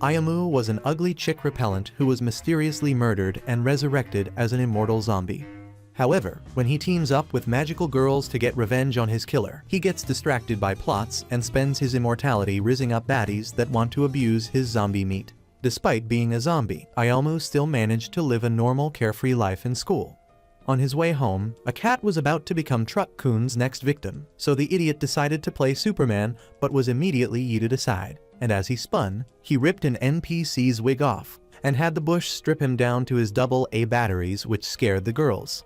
Ayamu was an ugly chick repellent who was mysteriously murdered and resurrected as an immortal zombie. However, when he teams up with magical girls to get revenge on his killer, he gets distracted by plots and spends his immortality rizzing up baddies that want to abuse his zombie meat. Despite being a zombie, Ayamu still managed to live a normal, carefree life in school. On his way home, a cat was about to become Truck-kun's next victim, so the idiot decided to play Superman but was immediately yeeted aside, and as he spun, he ripped an NPC's wig off and had the bush strip him down to his AA batteries, which scared the girls.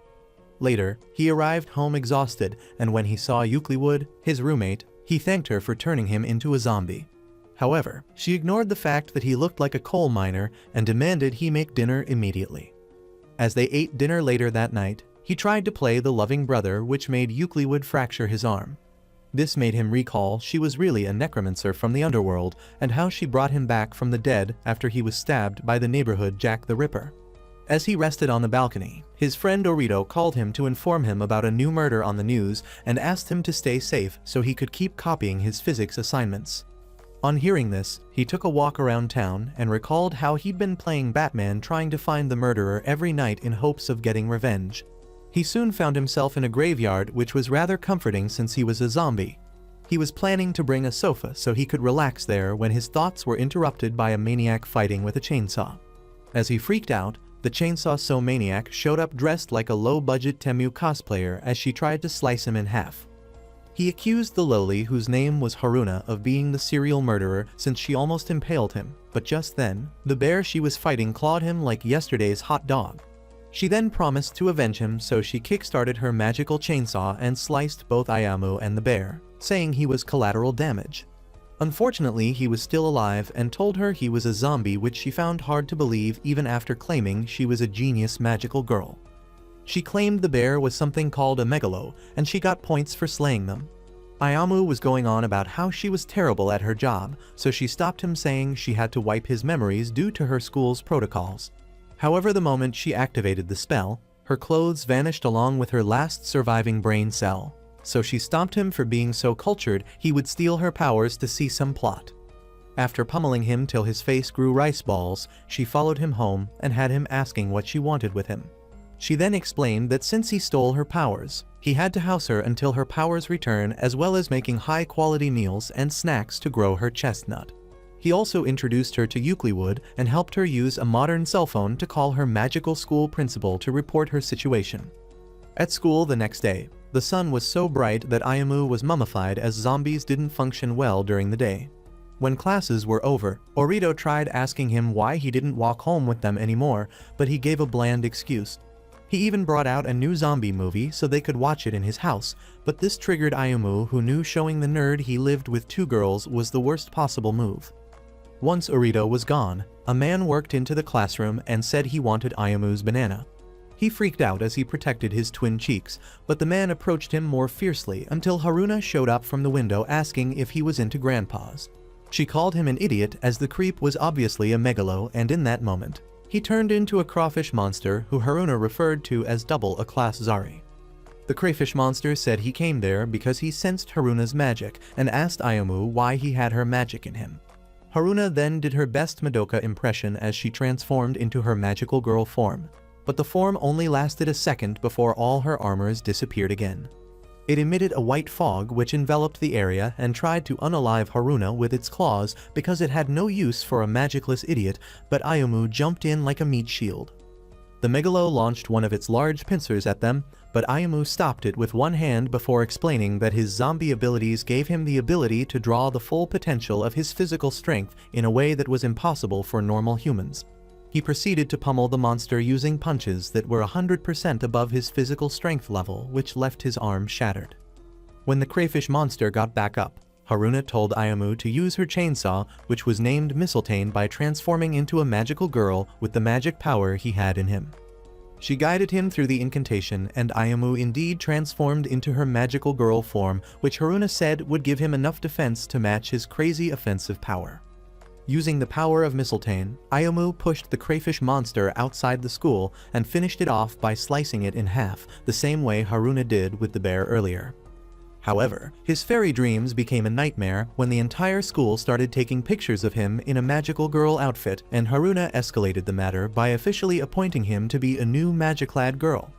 Later, he arrived home exhausted, and when he saw Eucliwood, his roommate, he thanked her for turning him into a zombie. However, she ignored the fact that he looked like a coal miner and demanded he make dinner immediately. As they ate dinner later that night, he tried to play the loving brother, which made Eucliwood fracture his arm. This made him recall she was really a necromancer from the underworld and how she brought him back from the dead after he was stabbed by the neighborhood Jack the Ripper. As he rested on the balcony, his friend Dorito called him to inform him about a new murder on the news and asked him to stay safe so he could keep copying his physics assignments. On hearing this, he took a walk around town and recalled how he'd been playing Batman trying to find the murderer every night in hopes of getting revenge. He soon found himself in a graveyard, which was rather comforting since he was a zombie. He was planning to bring a sofa so he could relax there when his thoughts were interrupted by a maniac fighting with a chainsaw. As he freaked out, the chainsaw maniac showed up dressed like a low-budget Temu cosplayer as she tried to slice him in half. He accused the lowly, whose name was Haruna, of being the serial murderer since she almost impaled him, but just then, the bear she was fighting clawed him like yesterday's hot dog. She then promised to avenge him, so she kick-started her magical chainsaw and sliced both Ayamu and the bear, saying he was collateral damage. Unfortunately, he was still alive and told her he was a zombie, which she found hard to believe even after claiming she was a genius magical girl. She claimed the bear was something called a megalo, and she got points for slaying them. Ayamu was going on about how she was terrible at her job, so she stopped him, saying she had to wipe his memories due to her school's protocols. However, the moment she activated the spell, her clothes vanished along with her last surviving brain cell. So she stopped him for being so cultured he would steal her powers to see some plot. After pummeling him till his face grew rice balls, she followed him home and had him asking what she wanted with him. She then explained that since he stole her powers, he had to house her until her powers return, as well as making high-quality meals and snacks to grow her chestnut. He also introduced her to Eucliwood and helped her use a modern cell phone to call her magical school principal to report her situation. At school the next day, the sun was so bright that Ayamu was mummified, as zombies didn't function well during the day. When classes were over, Orito tried asking him why he didn't walk home with them anymore, but he gave a bland excuse. He even brought out a new zombie movie so they could watch it in his house, but this triggered Ayamu, who knew showing the nerd he lived with 2 girls was the worst possible move. Once Orito was gone, a man worked into the classroom and said he wanted Ayamu's banana. He freaked out as he protected his twin cheeks, but the man approached him more fiercely until Haruna showed up from the window asking if he was into grandpas. She called him an idiot, as the creep was obviously a megalo, and in that moment, he turned into a crawfish monster who Haruna referred to as double a class Zari. The crayfish monster said he came there because he sensed Haruna's magic and asked Ayamu why he had her magic in him. Haruna then did her best Madoka impression as she transformed into her magical girl form, but the form only lasted a second before all her armors disappeared again. It emitted a white fog which enveloped the area and tried to unalive Haruna with its claws because it had no use for a magicless idiot, but Ayamu jumped in like a meat shield. The megalo launched one of its large pincers at them, but Ayamu stopped it with one hand before explaining that his zombie abilities gave him the ability to draw the full potential of his physical strength in a way that was impossible for normal humans. He proceeded to pummel the monster using punches that were 100% above his physical strength level, which left his arm shattered. When the crayfish monster got back up, Haruna told Ayamu to use her chainsaw, which was named Mistletoe, by transforming into a magical girl with the magic power he had in him. She guided him through the incantation, and Ayamu indeed transformed into her magical girl form, which Haruna said would give him enough defense to match his crazy offensive power. Using the power of Mistletoe, Ayamu pushed the crayfish monster outside the school and finished it off by slicing it in half, the same way Haruna did with the bear earlier. However, his fairy dreams became a nightmare when the entire school started taking pictures of him in a magical girl outfit, and Haruna escalated the matter by officially appointing him to be a new Magiclad girl.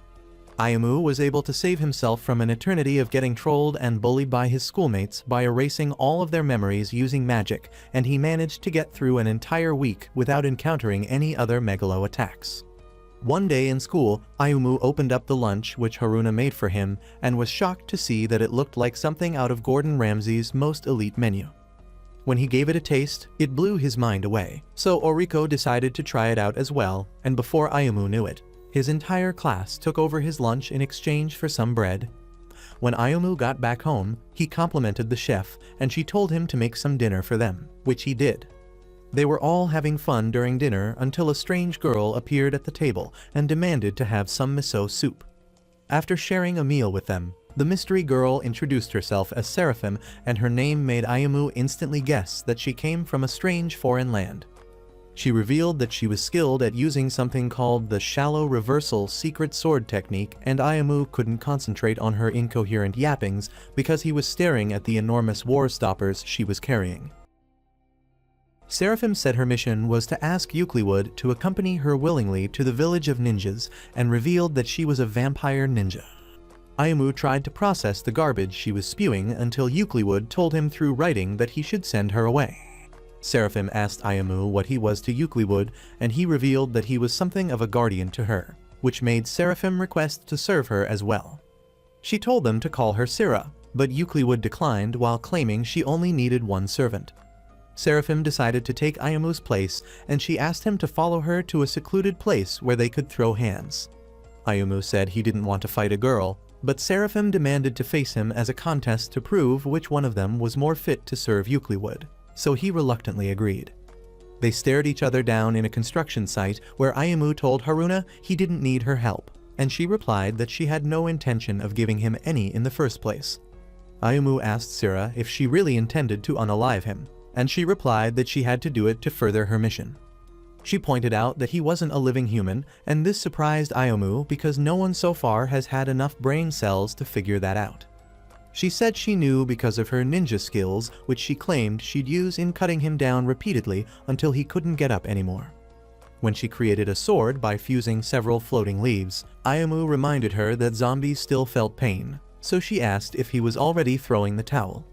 Ayumu was able to save himself from an eternity of getting trolled and bullied by his schoolmates by erasing all of their memories using magic, and he managed to get through an entire week without encountering any other Megalo attacks. One day in school, Ayumu opened up the lunch which Haruna made for him and was shocked to see that it looked like something out of Gordon Ramsay's most elite menu. When he gave it a taste, it blew his mind away, so Oriko decided to try it out as well, and before Ayumu knew it, his entire class took over his lunch in exchange for some bread. When Ayumu got back home, he complimented the chef and she told him to make some dinner for them, which he did. They were all having fun during dinner until a strange girl appeared at the table and demanded to have some miso soup. After sharing a meal with them, the mystery girl introduced herself as Seraphim, and her name made Ayumu instantly guess that she came from a strange foreign land. She revealed that she was skilled at using something called the shallow reversal secret sword technique, and Ayumu couldn't concentrate on her incoherent yappings because he was staring at the enormous war stoppers she was carrying. Seraphim said her mission was to ask Eucliwood to accompany her willingly to the village of ninjas, and revealed that she was a vampire ninja. Ayumu tried to process the garbage she was spewing until Eucliwood told him through writing that he should send her away. Seraphim asked Ayumu what he was to Eucliwood, and he revealed that he was something of a guardian to her, which made Seraphim request to serve her as well. She told them to call her Syrah, but Eucliwood declined while claiming she only needed one servant. Seraphim decided to take Ayumu's place, and she asked him to follow her to a secluded place where they could throw hands. Ayumu said he didn't want to fight a girl, but Seraphim demanded to face him as a contest to prove which one of them was more fit to serve Eucliwood, so he reluctantly agreed. They stared each other down in a construction site where Ayumu told Haruna he didn't need her help, and she replied that she had no intention of giving him any in the first place. Ayumu asked Syrah if she really intended to unalive him, and she replied that she had to do it to further her mission. She pointed out that he wasn't a living human, and this surprised Ayumu because no one so far has had enough brain cells to figure that out. She said she knew because of her ninja skills, which she claimed she'd use in cutting him down repeatedly until he couldn't get up anymore. When she created a sword by fusing several floating leaves, Ayumu reminded her that zombies still felt pain, so she asked if he was already throwing the towel.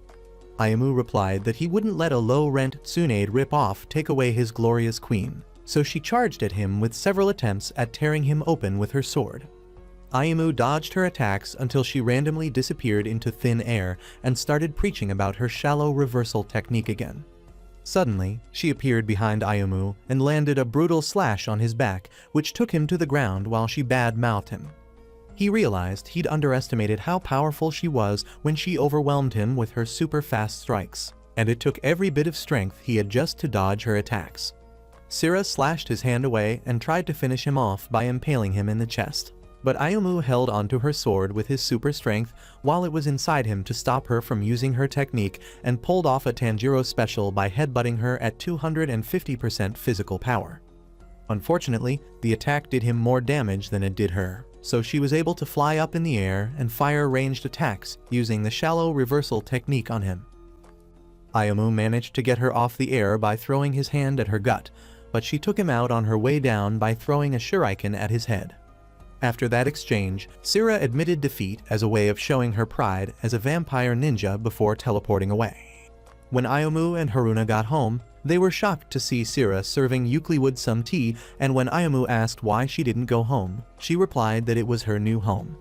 Ayumu replied that he wouldn't let a low-rent Tsunade rip-off take away his glorious queen, so she charged at him with several attempts at tearing him open with her sword. Ayumu dodged her attacks until she randomly disappeared into thin air and started preaching about her shallow reversal technique again. Suddenly, she appeared behind Ayumu and landed a brutal slash on his back, which took him to the ground while she bad-mouthed him. He realized he'd underestimated how powerful she was when she overwhelmed him with her super-fast strikes, and it took every bit of strength he had just to dodge her attacks. Syrah slashed his hand away and tried to finish him off by impaling him in the chest, but Ayumu held onto her sword with his super strength while it was inside him to stop her from using her technique, and pulled off a Tanjiro special by headbutting her at 250% physical power. Unfortunately, the attack did him more damage than it did her, so she was able to fly up in the air and fire ranged attacks using the shallow reversal technique on him. Ayumu managed to get her off the air by throwing his hand at her gut, but she took him out on her way down by throwing a shuriken at his head. After that exchange, Syrah admitted defeat as a way of showing her pride as a vampire ninja before teleporting away. When Ayumu and Haruna got home, they were shocked to see Syrah serving Eucliwood some tea, and when Ayumu asked why she didn't go home, she replied that it was her new home.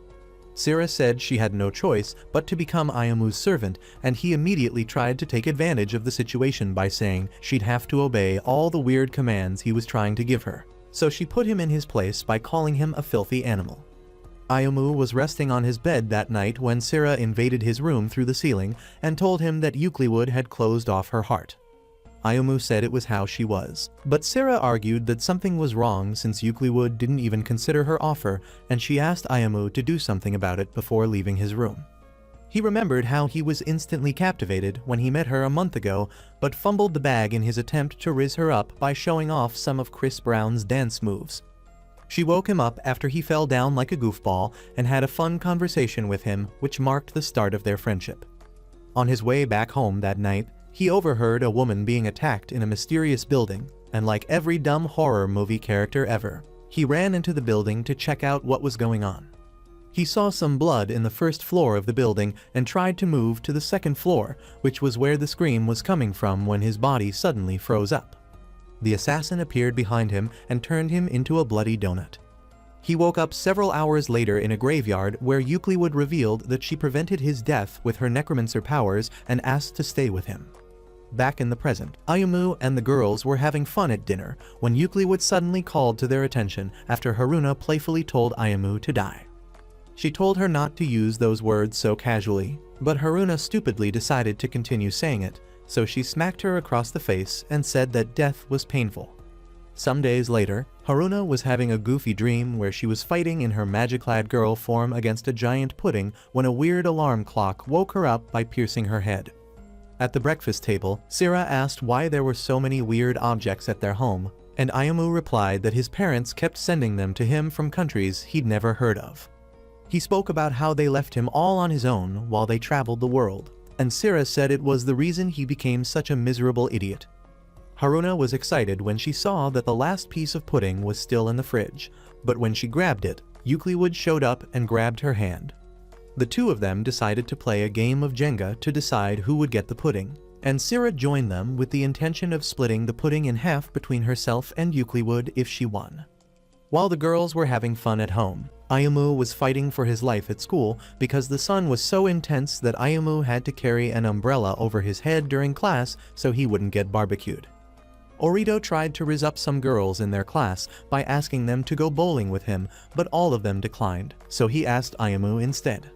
Syrah said she had no choice but to become Ayumu's servant, and he immediately tried to take advantage of the situation by saying she'd have to obey all the weird commands he was trying to give her, so she put him in his place by calling him a filthy animal. Ayumu was resting on his bed that night when Syrah invaded his room through the ceiling and told him that Eucliwood had closed off her heart. Ayumu said it was how she was, but Syrah argued that something was wrong since Eucliwood didn't even consider her offer, and she asked Ayumu to do something about it before leaving his room. He remembered how he was instantly captivated when he met her a month ago, but fumbled the bag in his attempt to riz her up by showing off some of Chris Brown's dance moves. She woke him up after he fell down like a goofball and had a fun conversation with him, which marked the start of their friendship. On his way back home that night, he overheard a woman being attacked in a mysterious building, and like every dumb horror movie character ever, he ran into the building to check out what was going on. He saw some blood in the first floor of the building and tried to move to the second floor, which was where the scream was coming from when his body suddenly froze up. The assassin appeared behind him and turned him into a bloody donut. He woke up several hours later in a graveyard where Euclid revealed that she prevented his death with her necromancer powers and asked to stay with him. Back in the present, Ayumu and the girls were having fun at dinner when Euclid suddenly called to their attention after Haruna playfully told Ayumu to die. She told her not to use those words so casually, but Haruna stupidly decided to continue saying it, so she smacked her across the face and said that death was painful. Some days later, Haruna was having a goofy dream where she was fighting in her magic-clad girl form against a giant pudding when a weird alarm clock woke her up by piercing her head. At the breakfast table, Sira asked why there were so many weird objects at their home, and Ayumu replied that his parents kept sending them to him from countries he'd never heard of. He spoke about how they left him all on his own while they traveled the world, and Sira said it was the reason he became such a miserable idiot. Haruna was excited when she saw that the last piece of pudding was still in the fridge, but when she grabbed it, Euclid showed up and grabbed her hand. The two of them decided to play a game of Jenga to decide who would get the pudding, and Sira joined them with the intention of splitting the pudding in half between herself and Euclid if she won. While the girls were having fun at home, Ayumu was fighting for his life at school because the sun was so intense that Ayumu had to carry an umbrella over his head during class so he wouldn't get barbecued. Orito tried to rizz up some girls in their class by asking them to go bowling with him, but all of them declined, so he asked Ayumu instead.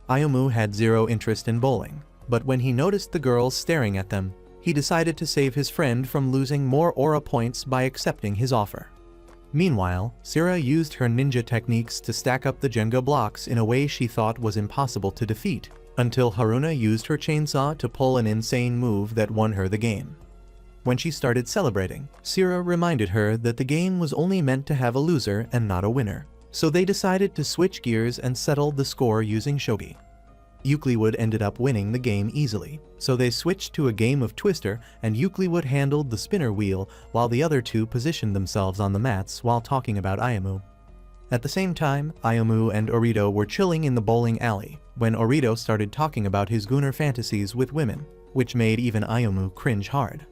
Ayumu had zero interest in bowling, but when he noticed the girls staring at them, he decided to save his friend from losing more aura points by accepting his offer. Meanwhile, Sira used her ninja techniques to stack up the Jenga blocks in a way she thought was impossible to defeat, until Haruna used her chainsaw to pull an insane move that won her the game. When she started celebrating, Sira reminded her that the game was only meant to have a loser and not a winner, so they decided to switch gears and settle the score using shogi. Euclid ended up winning the game easily, so they switched to a game of Twister and Euclid handled the spinner wheel while the other two positioned themselves on the mats while talking about Ayumu. At the same time, Ayumu and Orito were chilling in the bowling alley when Orito started talking about his Gunnar fantasies with women, which made even Ayumu cringe hard.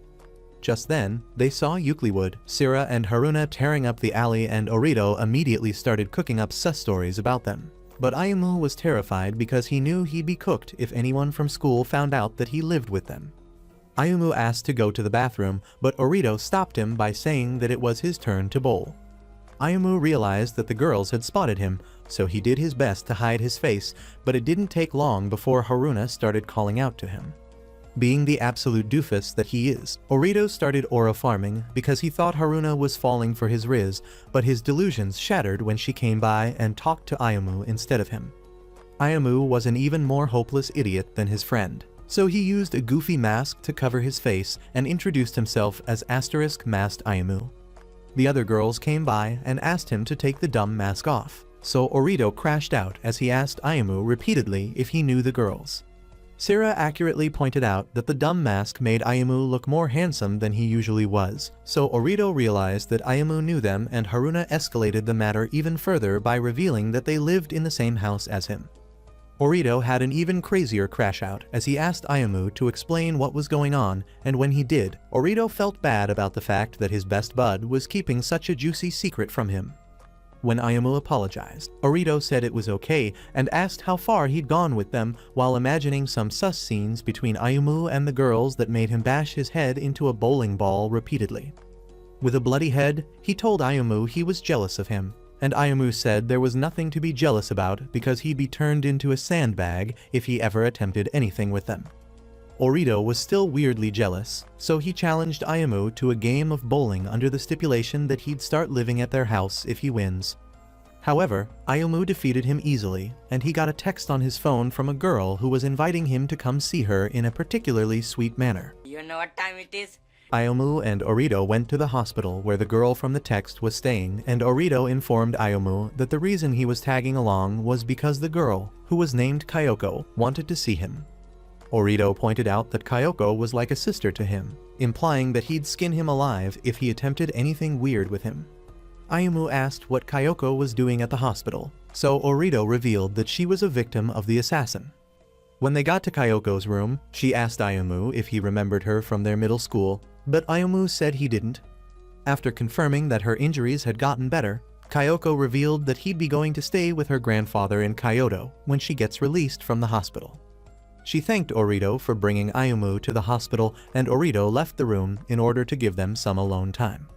Just then, they saw Euclid, Sira and Haruna tearing up the alley and Orito immediately started cooking up sus stories about them. But Ayumu was terrified because he knew he'd be cooked if anyone from school found out that he lived with them. Ayumu asked to go to the bathroom, but Orito stopped him by saying that it was his turn to bowl. Ayumu realized that the girls had spotted him, so he did his best to hide his face, but it didn't take long before Haruna started calling out to him. Being the absolute doofus that he is, Orito started aura farming because he thought Haruna was falling for his riz, but his delusions shattered when she came by and talked to Ayumu instead of him. Ayumu was an even more hopeless idiot than his friend, so he used a goofy mask to cover his face and introduced himself as *masked Ayumu. The other girls came by and asked him to take the dumb mask off, so Orito crashed out as he asked Ayumu repeatedly if he knew the girls. Sira accurately pointed out that the dumb mask made Ayumu look more handsome than he usually was, so Orito realized that Ayumu knew them and Haruna escalated the matter even further by revealing that they lived in the same house as him. Orito had an even crazier crash out as he asked Ayumu to explain what was going on, and when he did, Orito felt bad about the fact that his best bud was keeping such a juicy secret from him. When Ayumu apologized, Orito said it was okay and asked how far he'd gone with them while imagining some sus scenes between Ayumu and the girls that made him bash his head into a bowling ball repeatedly. With a bloody head, he told Ayumu he was jealous of him, and Ayumu said there was nothing to be jealous about because he'd be turned into a sandbag if he ever attempted anything with them. Orito was still weirdly jealous, so he challenged Ayumu to a game of bowling under the stipulation that he'd start living at their house if he wins. However, Ayumu defeated him easily, and he got a text on his phone from a girl who was inviting him to come see her in a particularly sweet manner. You know what time it is? Ayumu and Orito went to the hospital where the girl from the text was staying, and Orito informed Ayumu that the reason he was tagging along was because the girl, who was named Kyoko, wanted to see him. Orito pointed out that Kyoko was like a sister to him, implying that he'd skin him alive if he attempted anything weird with him. Ayumu asked what Kyoko was doing at the hospital, so Orito revealed that she was a victim of the assassin. When they got to Kyoko's room, she asked Ayumu if he remembered her from their middle school, but Ayumu said he didn't. After confirming that her injuries had gotten better, Kyoko revealed that he'd be going to stay with her grandfather in Kyoto when she gets released from the hospital. She thanked Orito for bringing Ayumu to the hospital, and Orito left the room in order to give them some alone time.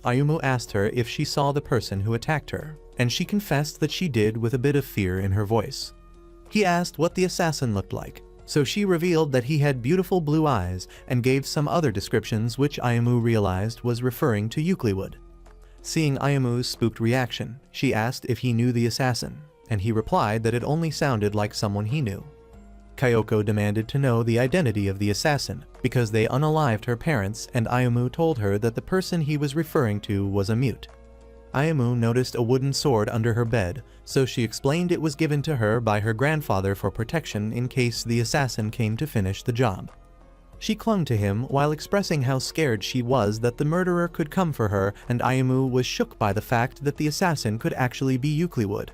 Ayumu asked her if she saw the person who attacked her, and she confessed that she did with a bit of fear in her voice. He asked what the assassin looked like, so she revealed that he had beautiful blue eyes and gave some other descriptions which Ayumu realized was referring to Euclid. Seeing Ayumu's spooked reaction, she asked if he knew the assassin, and he replied that it only sounded like someone he knew. Kyoko demanded to know the identity of the assassin because they unalived her parents, and Ayumu told her that the person he was referring to was a mute. Ayumu noticed a wooden sword under her bed, so she explained it was given to her by her grandfather for protection in case the assassin came to finish the job. She clung to him while expressing how scared she was that the murderer could come for her, and Ayumu was shook by the fact that the assassin could actually be Euclid.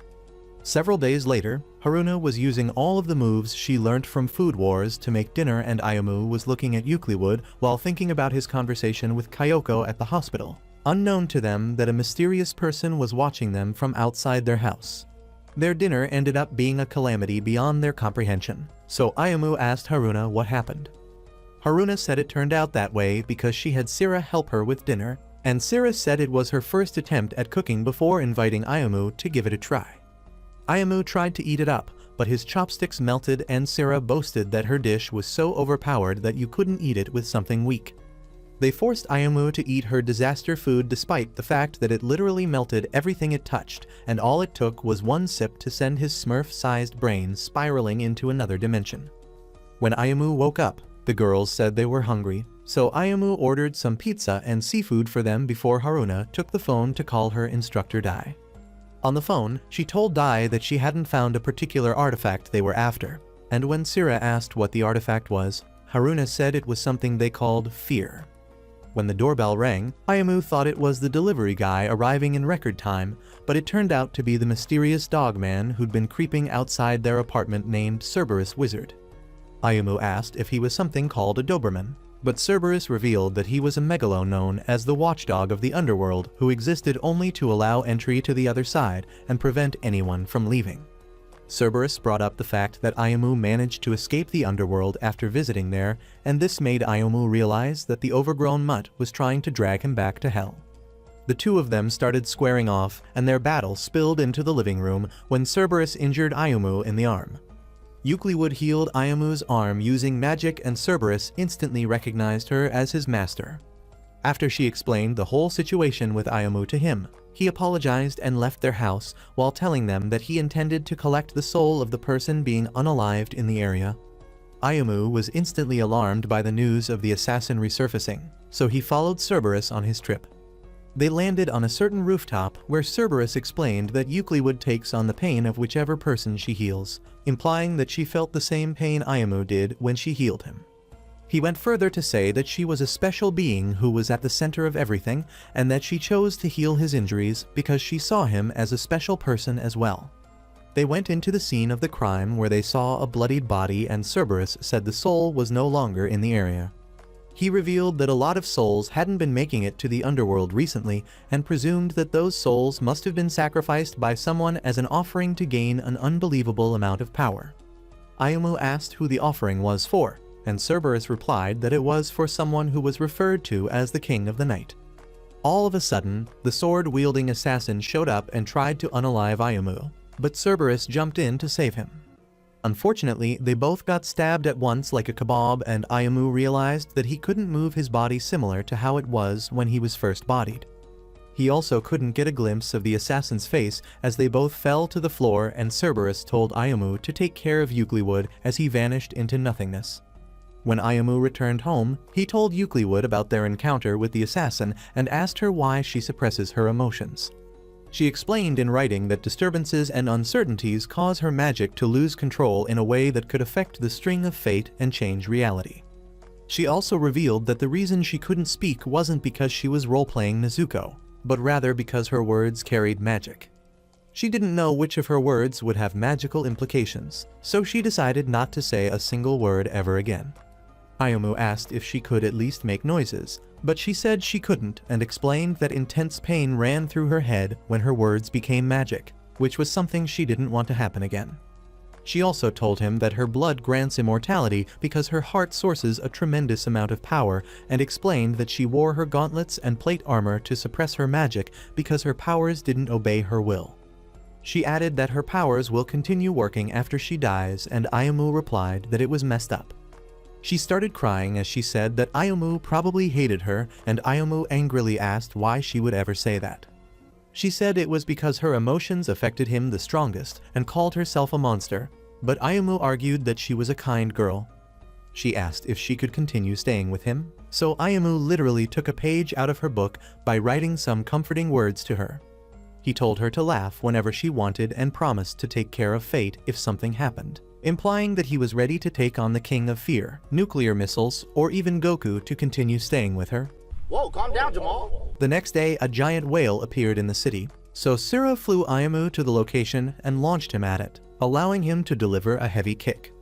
Several days later, Haruna was using all of the moves she learned from Food Wars to make dinner, and Ayumu was looking at Euclid while thinking about his conversation with Kyoko at the hospital, unknown to them that a mysterious person was watching them from outside their house. Their dinner ended up being a calamity beyond their comprehension, so Ayumu asked Haruna what happened. Haruna said it turned out that way because she had Sira help her with dinner, and Sira said it was her first attempt at cooking before inviting Ayumu to give it a try. Ayumu tried to eat it up, but his chopsticks melted, and Sira boasted that her dish was so overpowered that you couldn't eat it with something weak. They forced Ayumu to eat her disaster food despite the fact that it literally melted everything it touched, and all it took was one sip to send his Smurf-sized brain spiraling into another dimension. When Ayumu woke up, the girls said they were hungry, so Ayumu ordered some pizza and seafood for them before Haruna took the phone to call her instructor Dai. On the phone, she told Dai that she hadn't found a particular artifact they were after, and when Sira asked what the artifact was, Haruna said it was something they called fear. When the doorbell rang, Ayumu thought it was the delivery guy arriving in record time, but it turned out to be the mysterious dog man who'd been creeping outside their apartment named Cerberus Wizard. Ayumu asked if he was something called a Doberman, but Cerberus revealed that he was a megalo known as the watchdog of the underworld who existed only to allow entry to the other side and prevent anyone from leaving. Cerberus brought up the fact that Ayumu managed to escape the underworld after visiting there, and this made Ayumu realize that the overgrown mutt was trying to drag him back to hell. The two of them started squaring off, and their battle spilled into the living room when Cerberus injured Ayumu in the arm. Euclid healed Ayumu's arm using magic, and Cerberus instantly recognized her as his master. After she explained the whole situation with Ayumu to him, he apologized and left their house while telling them that he intended to collect the soul of the person being unalived in the area. Ayumu was instantly alarmed by the news of the assassin resurfacing, so he followed Cerberus on his trip. They landed on a certain rooftop where Cerberus explained that Euclid takes on the pain of whichever person she heals, implying that she felt the same pain Ayumu did when she healed him. He went further to say that she was a special being who was at the center of everything, and that she chose to heal his injuries because she saw him as a special person as well. They went into the scene of the crime where they saw a bloodied body, and Cerberus said the soul was no longer in the area. He revealed that a lot of souls hadn't been making it to the underworld recently, and presumed that those souls must have been sacrificed by someone as an offering to gain an unbelievable amount of power. Ayumu asked who the offering was for, and Cerberus replied that it was for someone who was referred to as the King of the Night. All of a sudden, the sword-wielding assassin showed up and tried to unalive Ayumu, but Cerberus jumped in to save him. Unfortunately, they both got stabbed at once like a kebab, and Ayumu realized that he couldn't move his body similar to how it was when he was first bodied. He also couldn't get a glimpse of the assassin's face as they both fell to the floor, and Cerberus told Ayumu to take care of Euclid as he vanished into nothingness. When Ayumu returned home, he told Eucliwood about their encounter with the assassin and asked her why she suppresses her emotions. She explained in writing that disturbances and uncertainties cause her magic to lose control in a way that could affect the string of fate and change reality. She also revealed that the reason she couldn't speak wasn't because she was role-playing Nezuko, but rather because her words carried magic. She didn't know which of her words would have magical implications, so she decided not to say a single word ever again. Ayumu asked if she could at least make noises, but she said she couldn't and explained that intense pain ran through her head when her words became magic, which was something she didn't want to happen again. She also told him that her blood grants immortality because her heart sources a tremendous amount of power, and explained that she wore her gauntlets and plate armor to suppress her magic because her powers didn't obey her will. She added that her powers will continue working after she dies, and Ayumu replied that it was messed up. She started crying as she said that Ayumu probably hated her, and Ayumu angrily asked why she would ever say that. She said it was because her emotions affected him the strongest and called herself a monster, but Ayumu argued that she was a kind girl. She asked if she could continue staying with him, so Ayumu literally took a page out of her book by writing some comforting words to her. He told her to laugh whenever she wanted and promised to take care of Fate if something happened, implying that he was ready to take on the King of Fear, nuclear missiles, or even Goku to continue staying with her. Whoa, calm down, Jamal. The next day, a giant whale appeared in the city, so Sira flew Ayumu to the location and launched him at it, allowing him to deliver a heavy kick.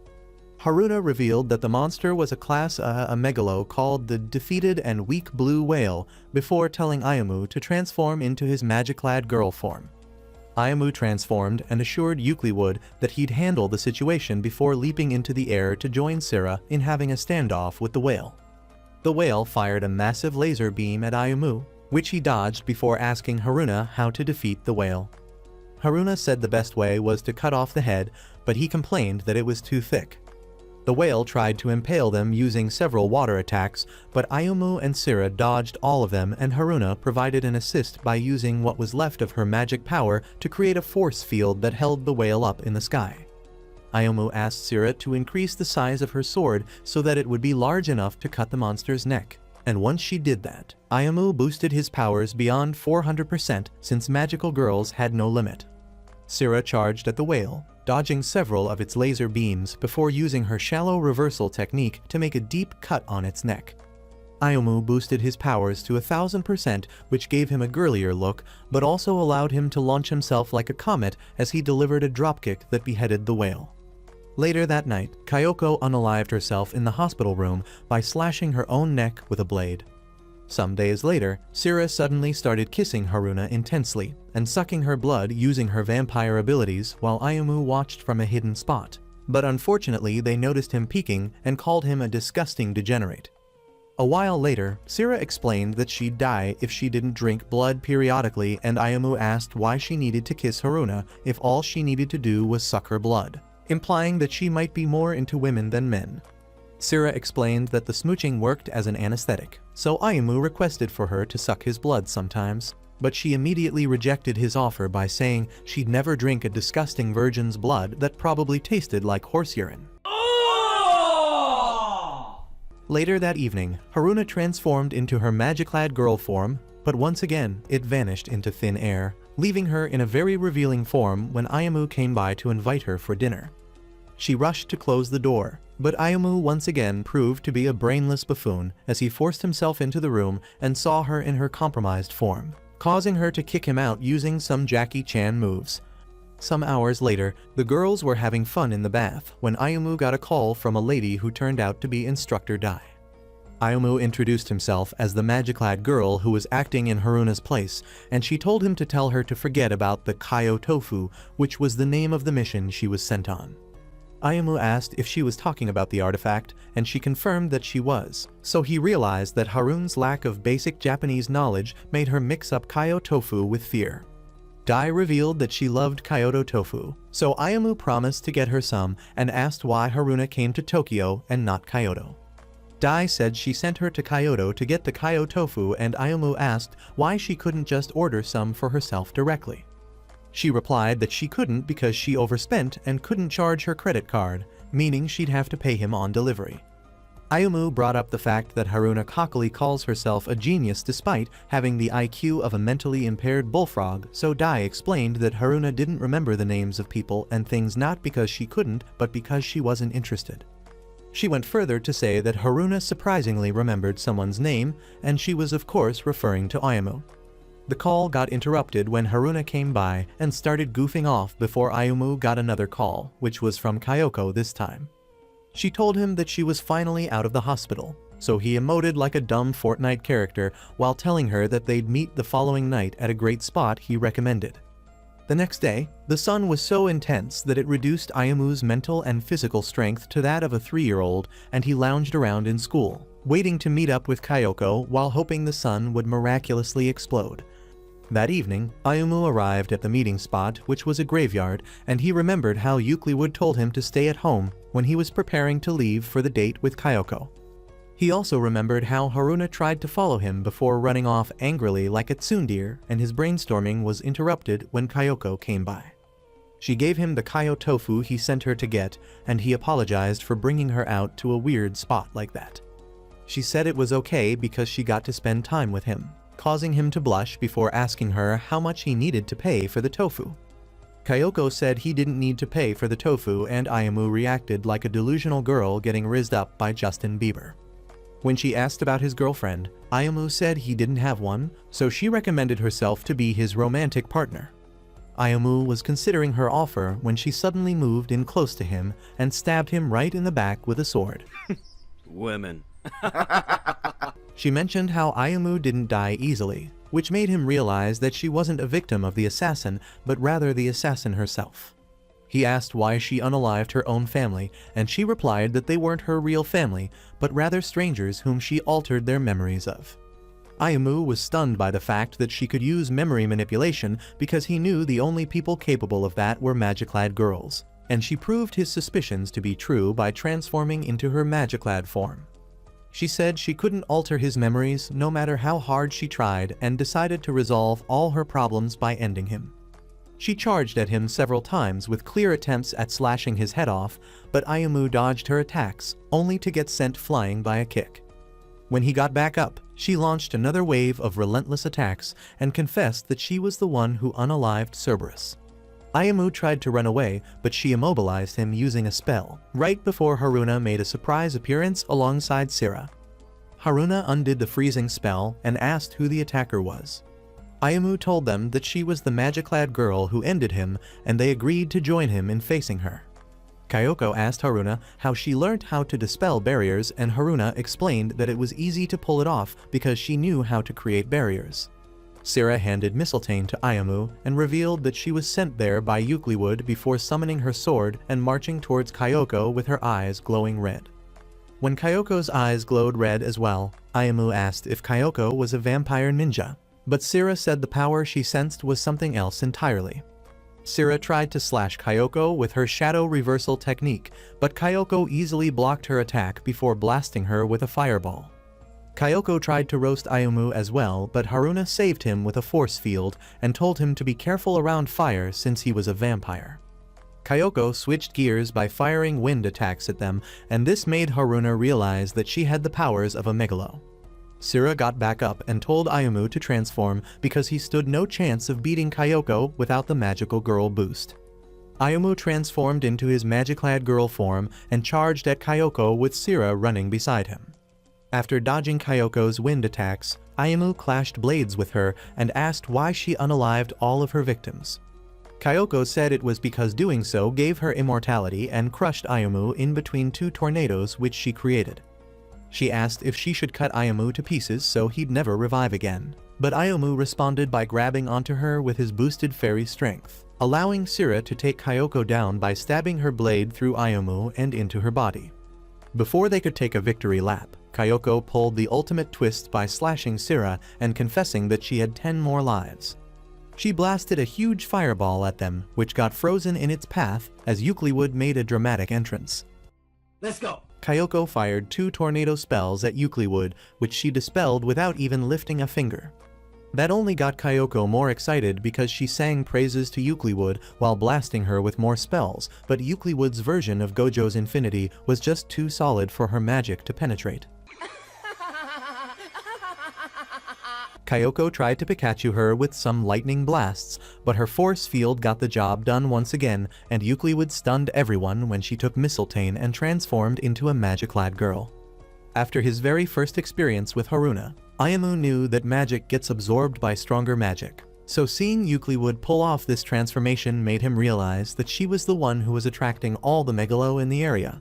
Haruna revealed that the monster was a class a megalo called the Defeated and Weak Blue Whale before telling Ayumu to transform into his magic-clad girl form. Ayumu transformed and assured Eucliwood that he'd handle the situation before leaping into the air to join Sira in having a standoff with the whale. The whale fired a massive laser beam at Ayumu, which he dodged before asking Haruna how to defeat the whale. Haruna said the best way was to cut off the head, but he complained that it was too thick. The whale tried to impale them using several water attacks, but Ayumu and Sira dodged all of them, and Haruna provided an assist by using what was left of her magic power to create a force field that held the whale up in the sky. Ayumu asked Sira to increase the size of her sword so that it would be large enough to cut the monster's neck, and once she did that, Ayumu boosted his powers beyond 400% since magical girls had no limit. Sira charged at the whale, dodging several of its laser beams before using her shallow reversal technique to make a deep cut on its neck. Ayumu boosted his powers to 1000%, which gave him a girlier look, but also allowed him to launch himself like a comet as he delivered a dropkick that beheaded the whale. Later that night, Kyoko unalived herself in the hospital room by slashing her own neck with a blade. Some days later, Sira suddenly started kissing Haruna intensely and sucking her blood using her vampire abilities while Ayumu watched from a hidden spot. But unfortunately, they noticed him peeking and called him a disgusting degenerate. A while later, Sira explained that she'd die if she didn't drink blood periodically, and Ayumu asked why she needed to kiss Haruna if all she needed to do was suck her blood, implying that she might be more into women than men. Sira explained that the smooching worked as an anesthetic, so Ayumu requested for her to suck his blood sometimes, but she immediately rejected his offer by saying she'd never drink a disgusting virgin's blood that probably tasted like horse urine. Later that evening, Haruna transformed into her magic-clad girl form, but once again, it vanished into thin air, leaving her in a very revealing form when Ayumu came by to invite her for dinner. She rushed to close the door, but Ayumu once again proved to be a brainless buffoon as he forced himself into the room and saw her in her compromised form, causing her to kick him out using some Jackie Chan moves. Some hours later, the girls were having fun in the bath when Ayumu got a call from a lady who turned out to be Instructor Dai. Ayumu introduced himself as the magic-clad girl who was acting in Haruna's place, and she told him to tell her to forget about the Kaio Tofu, which was the name of the mission she was sent on. Ayumu asked if she was talking about the artifact, and she confirmed that she was, so he realized that Haruna's lack of basic Japanese knowledge made her mix up Kaio Tofu with fear. Dai revealed that she loved Kyoto Tofu, so Ayumu promised to get her some and asked why Haruna came to Tokyo and not Kyoto. Dai said she sent her to Kyoto to get the Kaio Tofu, and Ayumu asked why she couldn't just order some for herself directly. She replied that she couldn't because she overspent and couldn't charge her credit card, meaning she'd have to pay him on delivery. Ayumu brought up the fact that Haruna cockily calls herself a genius despite having the IQ of a mentally impaired bullfrog, so Dai explained that Haruna didn't remember the names of people and things not because she couldn't, but because she wasn't interested. She went further to say that Haruna surprisingly remembered someone's name, and she was of course referring to Ayumu. The call got interrupted when Haruna came by and started goofing off before Ayumu got another call, which was from Kyoko this time. She told him that she was finally out of the hospital, so he emoted like a dumb Fortnite character while telling her that they'd meet the following night at a great spot he recommended. The next day, the sun was so intense that it reduced Ayumu's mental and physical strength to that of a 3-year-old, and he lounged around in school, waiting to meet up with Kyoko while hoping the sun would miraculously explode. That evening, Ayumu arrived at the meeting spot, which was a graveyard, and he remembered how Euclid told him to stay at home when he was preparing to leave for the date with Kyoko. He also remembered how Haruna tried to follow him before running off angrily like a tsundere, and his brainstorming was interrupted when Kyoko came by. She gave him the Kaio tofu he sent her to get, and he apologized for bringing her out to a weird spot like that. She said it was okay because she got to spend time with him, causing him to blush before asking her how much he needed to pay for the tofu. Kyoko said he didn't need to pay for the tofu, and Ayumu reacted like a delusional girl getting rizzed up by Justin Bieber. When she asked about his girlfriend, Ayumu said he didn't have one, so she recommended herself to be his romantic partner. Ayumu was considering her offer when she suddenly moved in close to him and stabbed him right in the back with a sword. Women. She mentioned how Ayumu didn't die easily, which made him realize that she wasn't a victim of the assassin, but rather the assassin herself. He asked why she unalived her own family, and she replied that they weren't her real family, but rather strangers whom she altered their memories of. Ayumu was stunned by the fact that she could use memory manipulation because he knew the only people capable of that were Magiclad girls, and she proved his suspicions to be true by transforming into her Magiclad form. She said she couldn't alter his memories no matter how hard she tried, and decided to resolve all her problems by ending him. She charged at him several times with clear attempts at slashing his head off, but Ayumu dodged her attacks, only to get sent flying by a kick. When he got back up, she launched another wave of relentless attacks and confessed that she was the one who unalived Cerberus. Ayumu tried to run away, but she immobilized him using a spell, right before Haruna made a surprise appearance alongside Sira. Haruna undid the freezing spell and asked who the attacker was. Ayumu told them that she was the Magiclad girl who ended him, and they agreed to join him in facing her. Kyoko asked Haruna how she learnt how to dispel barriers, and Haruna explained that it was easy to pull it off because she knew how to create barriers. Sira handed Mistletoe to Ayumu and revealed that she was sent there by Euclid before summoning her sword and marching towards Kyoko with her eyes glowing red. When Kyoko's eyes glowed red as well, Ayumu asked if Kyoko was a vampire ninja, but Sira said the power she sensed was something else entirely. Sira tried to slash Kyoko with her shadow reversal technique, but Kyoko easily blocked her attack before blasting her with a fireball. Kyoko tried to roast Ayumu as well, but Haruna saved him with a force field and told him to be careful around fire since he was a vampire. Kyoko switched gears by firing wind attacks at them, and this made Haruna realize that she had the powers of a megalo. Sira got back up and told Ayumu to transform because he stood no chance of beating Kyoko without the magical girl boost. Ayumu transformed into his Magiclad girl form and charged at Kyoko with Sira running beside him. After dodging Kyoko's wind attacks, Ayumu clashed blades with her and asked why she unalived all of her victims. Kyoko said it was because doing so gave her immortality and crushed Ayumu in between 2 tornadoes which she created. She asked if she should cut Ayumu to pieces so he'd never revive again, but Ayumu responded by grabbing onto her with his boosted fairy strength, allowing Sira to take Kyoko down by stabbing her blade through Ayumu and into her body. Before they could take a victory lap, Kyoko pulled the ultimate twist by slashing Sira and confessing that she had 10 more lives. She blasted a huge fireball at them, which got frozen in its path as Euclid made a dramatic entrance. Let's go. Kyoko fired 2 tornado spells at Euclid, which she dispelled without even lifting a finger. That only got Kyoko more excited because she sang praises to Euclid while blasting her with more spells, but Euclid's version of Gojo's Infinity was just too solid for her magic to penetrate. Kyoko tried to Pikachu her with some lightning blasts, but her force field got the job done once again, and Euclid stunned everyone when she took Mistletoe and transformed into a magic-clad girl. After his very first experience with Haruna, Ayumu knew that magic gets absorbed by stronger magic, so seeing Euclid pull off this transformation made him realize that she was the one who was attracting all the Megalo in the area.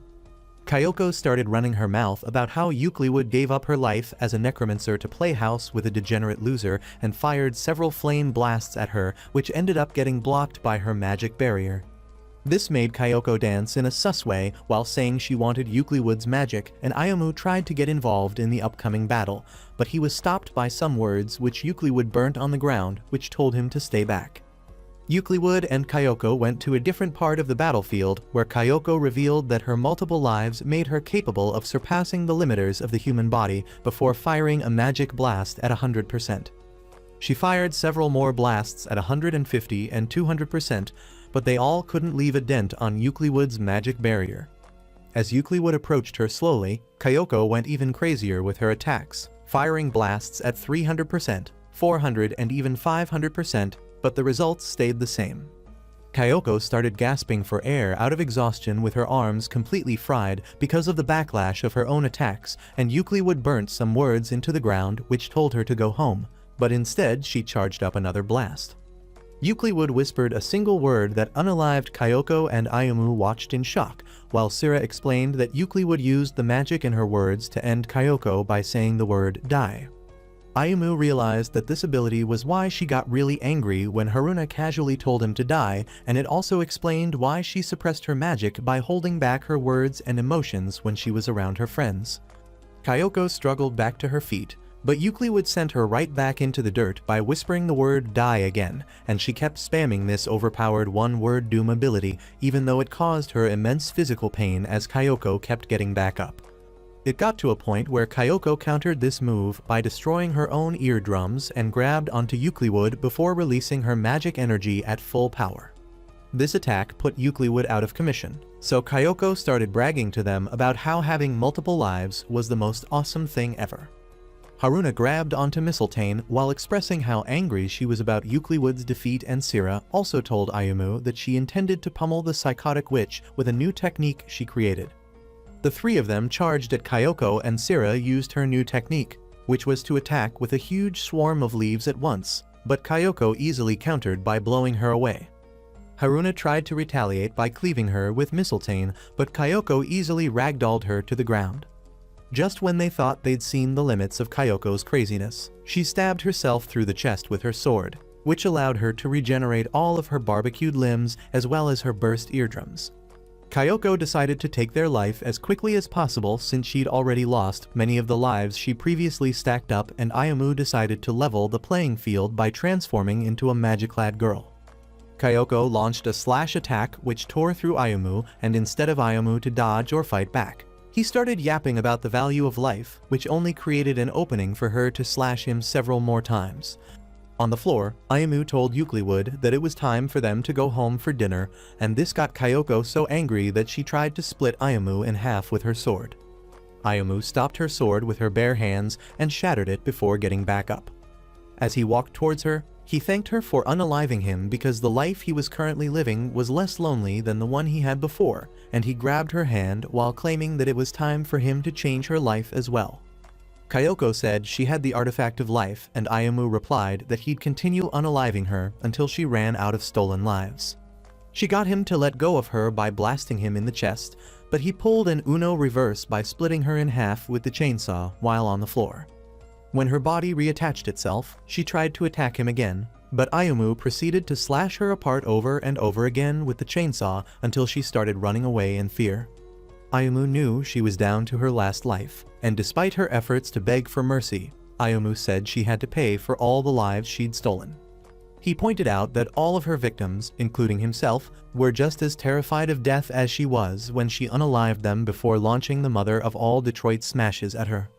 Kyoko started running her mouth about how Euclid gave up her life as a necromancer to play house with a degenerate loser and fired several flame blasts at her, which ended up getting blocked by her magic barrier. This made Kyoko dance in a sus way while saying she wanted Euclid's magic, and Ayumu tried to get involved in the upcoming battle, but he was stopped by some words which Euclid burnt on the ground, which told him to stay back. Euclid and Kyoko went to a different part of the battlefield where Kyoko revealed that her multiple lives made her capable of surpassing the limiters of the human body before firing a magic blast at 100%. She fired several more blasts at 150 and 200%, but they all couldn't leave a dent on Euclid's magic barrier. As Euclid approached her slowly, Kyoko went even crazier with her attacks, firing blasts at 300%, 400 and even 500%, but the results stayed the same. Kyoko started gasping for air out of exhaustion with her arms completely fried because of the backlash of her own attacks, and Euclid burnt some words into the ground which told her to go home, but instead she charged up another blast. Euclid whispered a single word that unalived Kyoko, and Ayumu watched in shock, while Sira explained that Euclid used the magic in her words to end Kyoko by saying the word die. Ayumu realized that this ability was why she got really angry when Haruna casually told him to die, and it also explained why she suppressed her magic by holding back her words and emotions when she was around her friends. Kyoko struggled back to her feet, but Euclid sent her right back into the dirt by whispering the word die again, and she kept spamming this overpowered one-word doom ability even though it caused her immense physical pain as Kyoko kept getting back up. It got to a point where Kyoko countered this move by destroying her own eardrums and grabbed onto Euclid before releasing her magic energy at full power. This attack put Euclid out of commission, so Kyoko started bragging to them about how having multiple lives was the most awesome thing ever. Haruna grabbed onto Mistletoe while expressing how angry she was about Euclid's defeat, and Sira also told Ayumu that she intended to pummel the psychotic witch with a new technique she created. The three of them charged at Kyoko, and Sira used her new technique, which was to attack with a huge swarm of leaves at once, but Kyoko easily countered by blowing her away. Haruna tried to retaliate by cleaving her with Mistletoe, but Kyoko easily ragdolled her to the ground. Just when they thought they'd seen the limits of Kyoko's craziness, she stabbed herself through the chest with her sword, which allowed her to regenerate all of her barbecued limbs as well as her burst eardrums. Kyoko decided to take their life as quickly as possible since she'd already lost many of the lives she previously stacked up, and Ayumu decided to level the playing field by transforming into a magic-clad girl. Kyoko launched a slash attack which tore through Ayumu, and instead of Ayumu to dodge or fight back, he started yapping about the value of life, which only created an opening for her to slash him several more times. On the floor, Ayumu told Euclid that it was time for them to go home for dinner, and this got Kyoko so angry that she tried to split Ayumu in half with her sword. Ayumu stopped her sword with her bare hands and shattered it before getting back up. As he walked towards her, he thanked her for unaliving him because the life he was currently living was less lonely than the one he had before, and he grabbed her hand while claiming that it was time for him to change her life as well. Kyoko said she had the artifact of life, and Ayumu replied that he'd continue unaliving her until she ran out of stolen lives. She got him to let go of her by blasting him in the chest, but he pulled an Uno reverse by splitting her in half with the chainsaw while on the floor. When her body reattached itself, she tried to attack him again, but Ayumu proceeded to slash her apart over and over again with the chainsaw until she started running away in fear. Ayumu knew she was down to her last life, and despite her efforts to beg for mercy, Ayumu said she had to pay for all the lives she'd stolen. He pointed out that all of her victims, including himself, were just as terrified of death as she was when she unalived them before launching the mother of all Detroit smashes at her.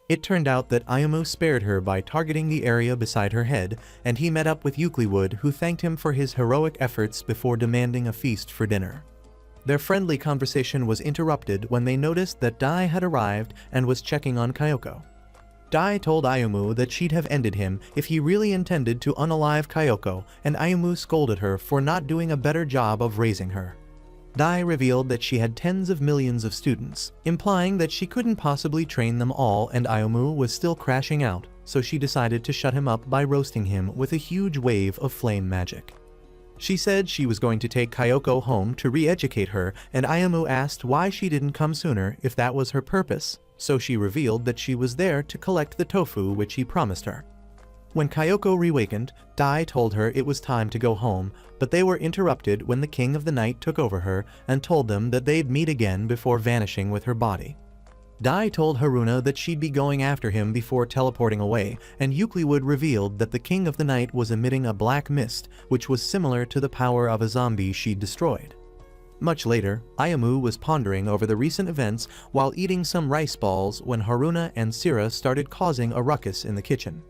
It turned out that Ayumu spared her by targeting the area beside her head, and he met up with Eucliwood, who thanked him for his heroic efforts before demanding a feast for dinner. Their friendly conversation was interrupted when they noticed that Dai had arrived and was checking on Kyoko. Dai told Ayumu that she'd have ended him if he really intended to unalive Kyoko, and Ayumu scolded her for not doing a better job of raising her. Dai revealed that she had tens of millions of students, implying that she couldn't possibly train them all, and Ayumu was still crashing out, so she decided to shut him up by roasting him with a huge wave of flame magic. She said she was going to take Kyoko home to re-educate her, and Ayumu asked why she didn't come sooner if that was her purpose, so she revealed that she was there to collect the tofu which he promised her. When Kyoko reawakened, Dai told her it was time to go home, but they were interrupted when the King of the Night took over her and told them that they'd meet again before vanishing with her body. Dai told Haruna that she'd be going after him before teleporting away, and Eucliwood revealed that the King of the Night was emitting a black mist, which was similar to the power of a zombie she'd destroyed. Much later, Ayumu was pondering over the recent events while eating some rice balls when Haruna and Sira started causing a ruckus in the kitchen.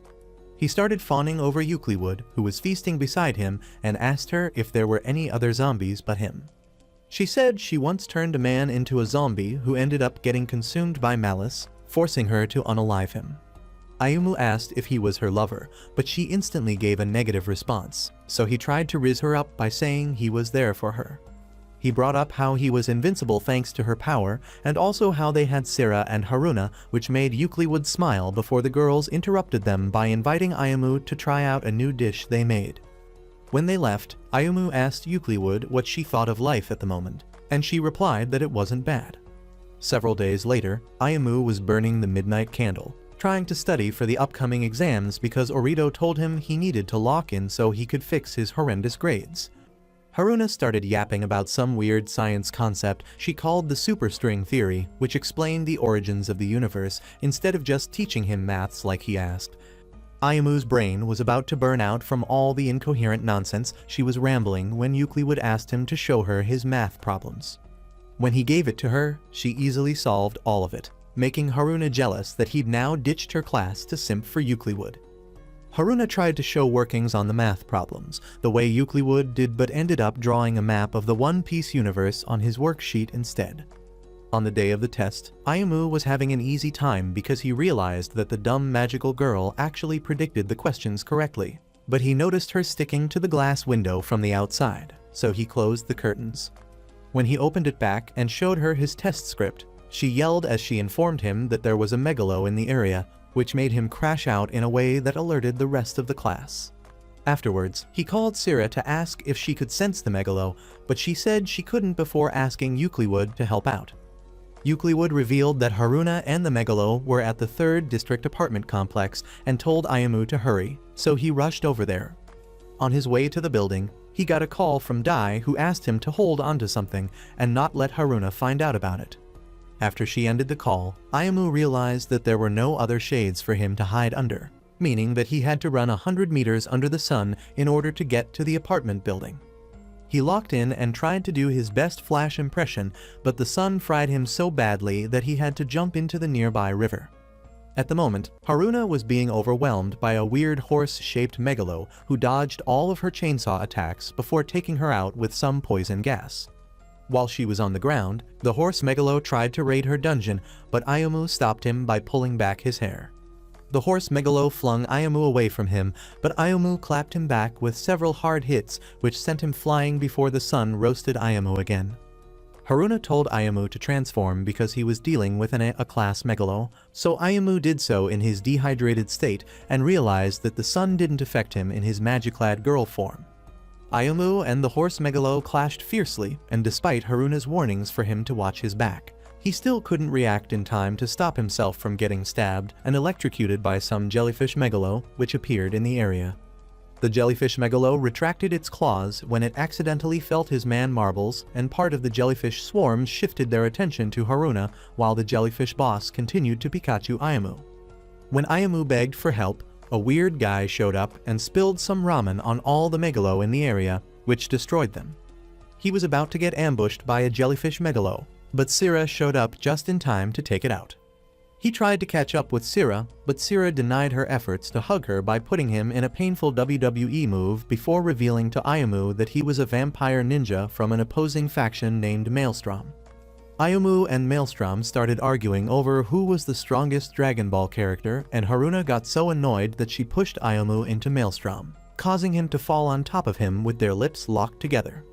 He started fawning over Eucliwood, who was feasting beside him, and asked her if there were any other zombies but him. She said she once turned a man into a zombie who ended up getting consumed by malice, forcing her to unalive him. Ayumu asked if he was her lover, but she instantly gave a negative response, so he tried to riz her up by saying he was there for her. He brought up how he was invincible thanks to her power, and also how they had Sira and Haruna, which made Eucliwood smile before the girls interrupted them by inviting Ayumu to try out a new dish they made. When they left, Ayumu asked Eucliwood what she thought of life at the moment, and she replied that it wasn't bad. Several days later, Ayumu was burning the midnight candle, trying to study for the upcoming exams because Orito told him he needed to lock in so he could fix his horrendous grades. Haruna started yapping about some weird science concept she called the superstring theory, which explained the origins of the universe instead of just teaching him maths like he asked. Ayumu's brain was about to burn out from all the incoherent nonsense she was rambling when Eucliwood asked him to show her his math problems. When he gave it to her, she easily solved all of it, making Haruna jealous that he'd now ditched her class to simp for Eucliwood. Haruna tried to show workings on the math problems, the way Eucliwood did, but ended up drawing a map of the One Piece universe on his worksheet instead. On the day of the test, Ayumu was having an easy time because he realized that the dumb magical girl actually predicted the questions correctly, but he noticed her sticking to the glass window from the outside, so he closed the curtains. When he opened it back and showed her his test script, she yelled as she informed him that there was a megalo in the area, which made him crash out in a way that alerted the rest of the class. Afterwards, he called Sira to ask if she could sense the megalo, but she said she couldn't before asking Eucliwood to help out. Eucliwood revealed that Haruna and the megalo were at the 3rd District apartment complex and told Ayumu to hurry, so he rushed over there. On his way to the building, he got a call from Dai, who asked him to hold onto something and not let Haruna find out about it. After she ended the call, Ayumu realized that there were no other shades for him to hide under, meaning that he had to run 100 meters under the sun in order to get to the apartment building. He locked in and tried to do his best Flash impression, but the sun fried him so badly that he had to jump into the nearby river. At the moment, Haruna was being overwhelmed by a weird horse-shaped megalo who dodged all of her chainsaw attacks before taking her out with some poison gas. While she was on the ground, the horse megalo tried to raid her dungeon, but Ayumu stopped him by pulling back his hair. The horse megalo flung Ayumu away from him, but Ayumu clapped him back with several hard hits which sent him flying before the sun roasted Ayumu again. Haruna told Ayumu to transform because he was dealing with an A-class megalo, so Ayumu did so in his dehydrated state and realized that the sun didn't affect him in his magiclad girl form. Ayumu and the horse megalo clashed fiercely, and despite Haruna's warnings for him to watch his back, he still couldn't react in time to stop himself from getting stabbed and electrocuted by some jellyfish megalo which appeared in the area. The jellyfish megalo retracted its claws when it accidentally felt his man marbles, and part of the jellyfish swarm shifted their attention to Haruna while the jellyfish boss continued to Pikachu Ayumu. When Ayumu begged for help, a weird guy showed up and spilled some ramen on all the megalo in the area, which destroyed them. He was about to get ambushed by a jellyfish megalo, but Sira showed up just in time to take it out. He tried to catch up with Sira, but Sira denied her efforts to hug her by putting him in a painful WWE move before revealing to Ayumu that he was a vampire ninja from an opposing faction named Maelstrom. Ayumu and Maelstrom started arguing over who was the strongest Dragon Ball character, and Haruna got so annoyed that she pushed Ayumu into Maelstrom, causing him to fall on top of him with their lips locked together.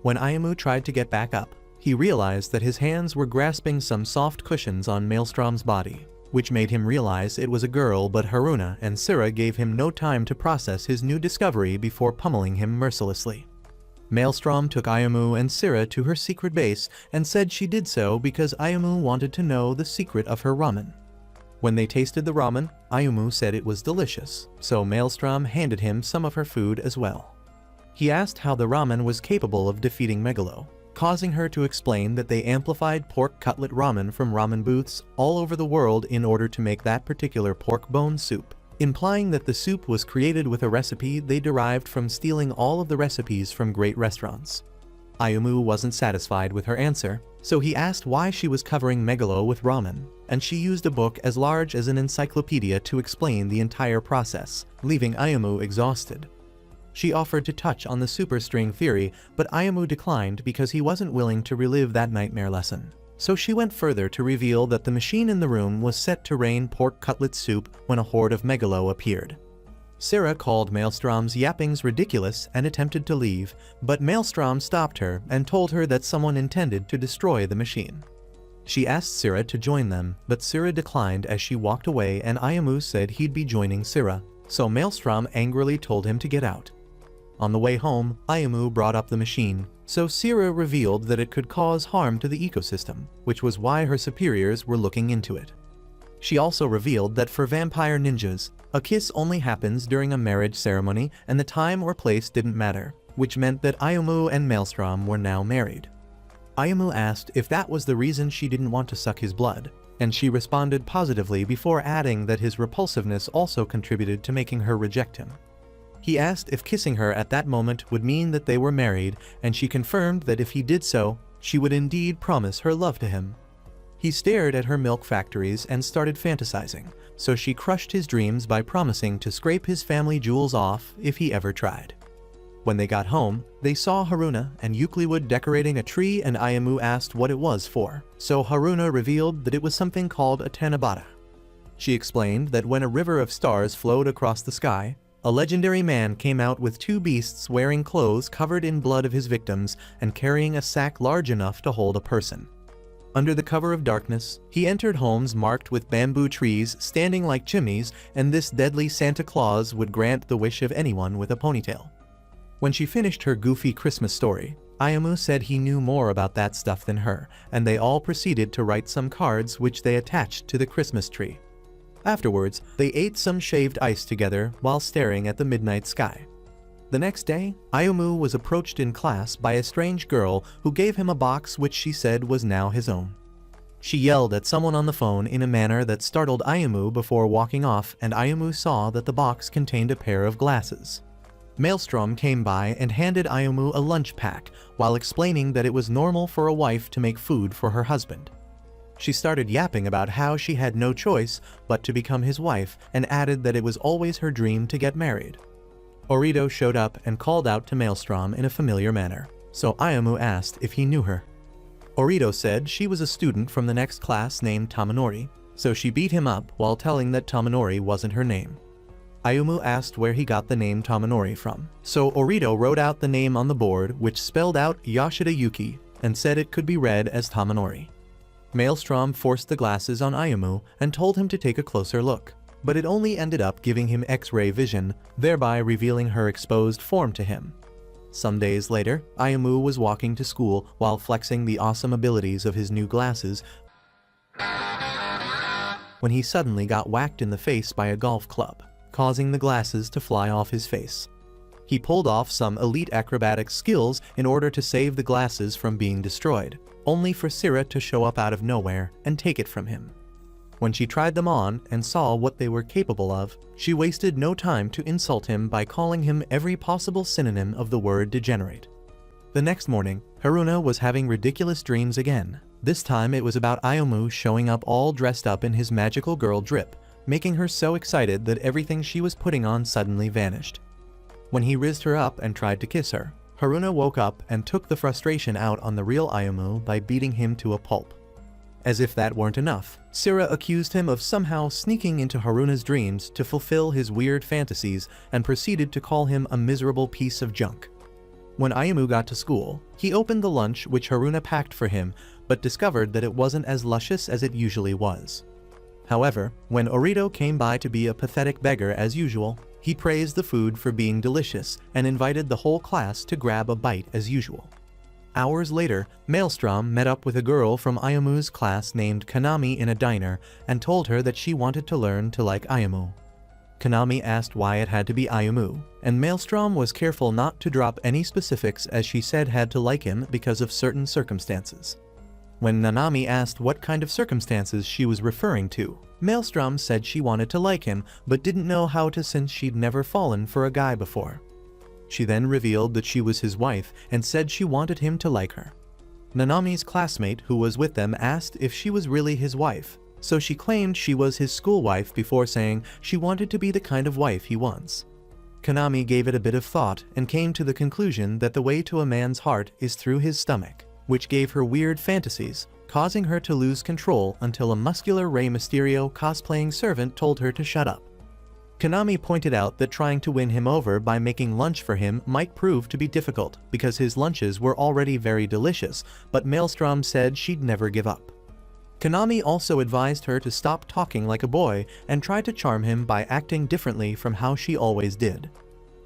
When Ayumu tried to get back up, he realized that his hands were grasping some soft cushions on Maelstrom's body, which made him realize it was a girl, but Haruna and Sira gave him no time to process his new discovery before pummeling him mercilessly. Maelstrom took Ayumu and Sira to her secret base and said she did so because Ayumu wanted to know the secret of her ramen. When they tasted the ramen, Ayumu said it was delicious, so Maelstrom handed him some of her food as well. He asked how the ramen was capable of defeating Megalo, causing her to explain that they amplified pork cutlet ramen from ramen booths all over the world in order to make that particular pork bone soup, implying that the soup was created with a recipe they derived from stealing all of the recipes from great restaurants. Ayumu wasn't satisfied with her answer, so he asked why she was covering Megalo with ramen, and she used a book as large as an encyclopedia to explain the entire process, leaving Ayumu exhausted. She offered to touch on the superstring theory, but Ayumu declined because he wasn't willing to relive that nightmare lesson. So she went further to reveal that the machine in the room was set to rain pork cutlet soup when a horde of Megalo appeared. Sira called Maelstrom's yappings ridiculous and attempted to leave, but Maelstrom stopped her and told her that someone intended to destroy the machine. She asked Sira to join them, but Sira declined as she walked away, and Ayumu said he'd be joining Sira, so Maelstrom angrily told him to get out. On the way home, Ayumu brought up the machine, so Sira revealed that it could cause harm to the ecosystem, which was why her superiors were looking into it. She also revealed that for vampire ninjas, a kiss only happens during a marriage ceremony and the time or place didn't matter, which meant that Ayumu and Maelstrom were now married. Ayumu asked if that was the reason she didn't want to suck his blood, and she responded positively before adding that his repulsiveness also contributed to making her reject him. He asked if kissing her at that moment would mean that they were married, and she confirmed that if he did so, she would indeed promise her love to him. He stared at her milk factories and started fantasizing, so she crushed his dreams by promising to scrape his family jewels off if he ever tried. When they got home, they saw Haruna and Eucliwood decorating a tree, and Ayumu asked what it was for, so Haruna revealed that it was something called a Tanabata. She explained that when a river of stars flowed across the sky, a legendary man came out with two beasts wearing clothes covered in blood of his victims and carrying a sack large enough to hold a person. Under the cover of darkness, he entered homes marked with bamboo trees standing like chimneys, and this deadly Santa Claus would grant the wish of anyone with a ponytail. When she finished her goofy Christmas story, Ayumu said he knew more about that stuff than her, and they all proceeded to write some cards which they attached to the Christmas tree. Afterwards, they ate some shaved ice together while staring at the midnight sky. The next day, Ayumu was approached in class by a strange girl who gave him a box which she said was now his own. She yelled at someone on the phone in a manner that startled Ayumu before walking off, and Ayumu saw that the box contained a pair of glasses. Maelstrom came by and handed Ayumu a lunch pack while explaining that it was normal for a wife to make food for her husband. She started yapping about how she had no choice but to become his wife, and added that it was always her dream to get married. Orito showed up and called out to Maelstrom in a familiar manner, so Ayumu asked if he knew her. Orito said she was a student from the next class named Tamanori, so she beat him up while telling that Tamanori wasn't her name. Ayumu asked where he got the name Tamanori from, so Orito wrote out the name on the board, which spelled out Yoshida Yuki, and said it could be read as Tamanori. Maelstrom forced the glasses on Ayumu and told him to take a closer look, but it only ended up giving him X-ray vision, thereby revealing her exposed form to him. Some days later, Ayumu was walking to school while flexing the awesome abilities of his new glasses when he suddenly got whacked in the face by a golf club, causing the glasses to fly off his face. He pulled off some elite acrobatic skills in order to save the glasses from being destroyed, only for Sira to show up out of nowhere and take it from him. When she tried them on and saw what they were capable of, she wasted no time to insult him by calling him every possible synonym of the word degenerate. The next morning, Haruna was having ridiculous dreams again. This time it was about Ayumu showing up all dressed up in his magical girl drip, making her so excited that everything she was putting on suddenly vanished. When he rizzed her up and tried to kiss her, Haruna woke up and took the frustration out on the real Ayumu by beating him to a pulp. As if that weren't enough, Sira accused him of somehow sneaking into Haruna's dreams to fulfill his weird fantasies and proceeded to call him a miserable piece of junk. When Ayumu got to school, he opened the lunch which Haruna packed for him, but discovered that it wasn't as luscious as it usually was. However, when Orito came by to be a pathetic beggar as usual, he praised the food for being delicious and invited the whole class to grab a bite as usual. Hours later, Maelstrom met up with a girl from Ayumu's class named Kanami in a diner and told her that she wanted to learn to like Ayumu. Kanami asked why it had to be Ayumu, and Maelstrom was careful not to drop any specifics as she said had to like him because of certain circumstances. When Nanami asked what kind of circumstances she was referring to, Maelstrom said she wanted to like him but didn't know how to since she'd never fallen for a guy before. She then revealed that she was his wife and said she wanted him to like her. Nanami's classmate who was with them asked if she was really his wife, so she claimed she was his school wife before saying she wanted to be the kind of wife he wants. Kanami gave it a bit of thought and came to the conclusion that the way to a man's heart is through his stomach, which gave her weird fantasies, causing her to lose control until a muscular Rey Mysterio cosplaying servant told her to shut up. Kanami pointed out that trying to win him over by making lunch for him might prove to be difficult because his lunches were already very delicious, but Maelstrom said she'd never give up. Kanami also advised her to stop talking like a boy and try to charm him by acting differently from how she always did.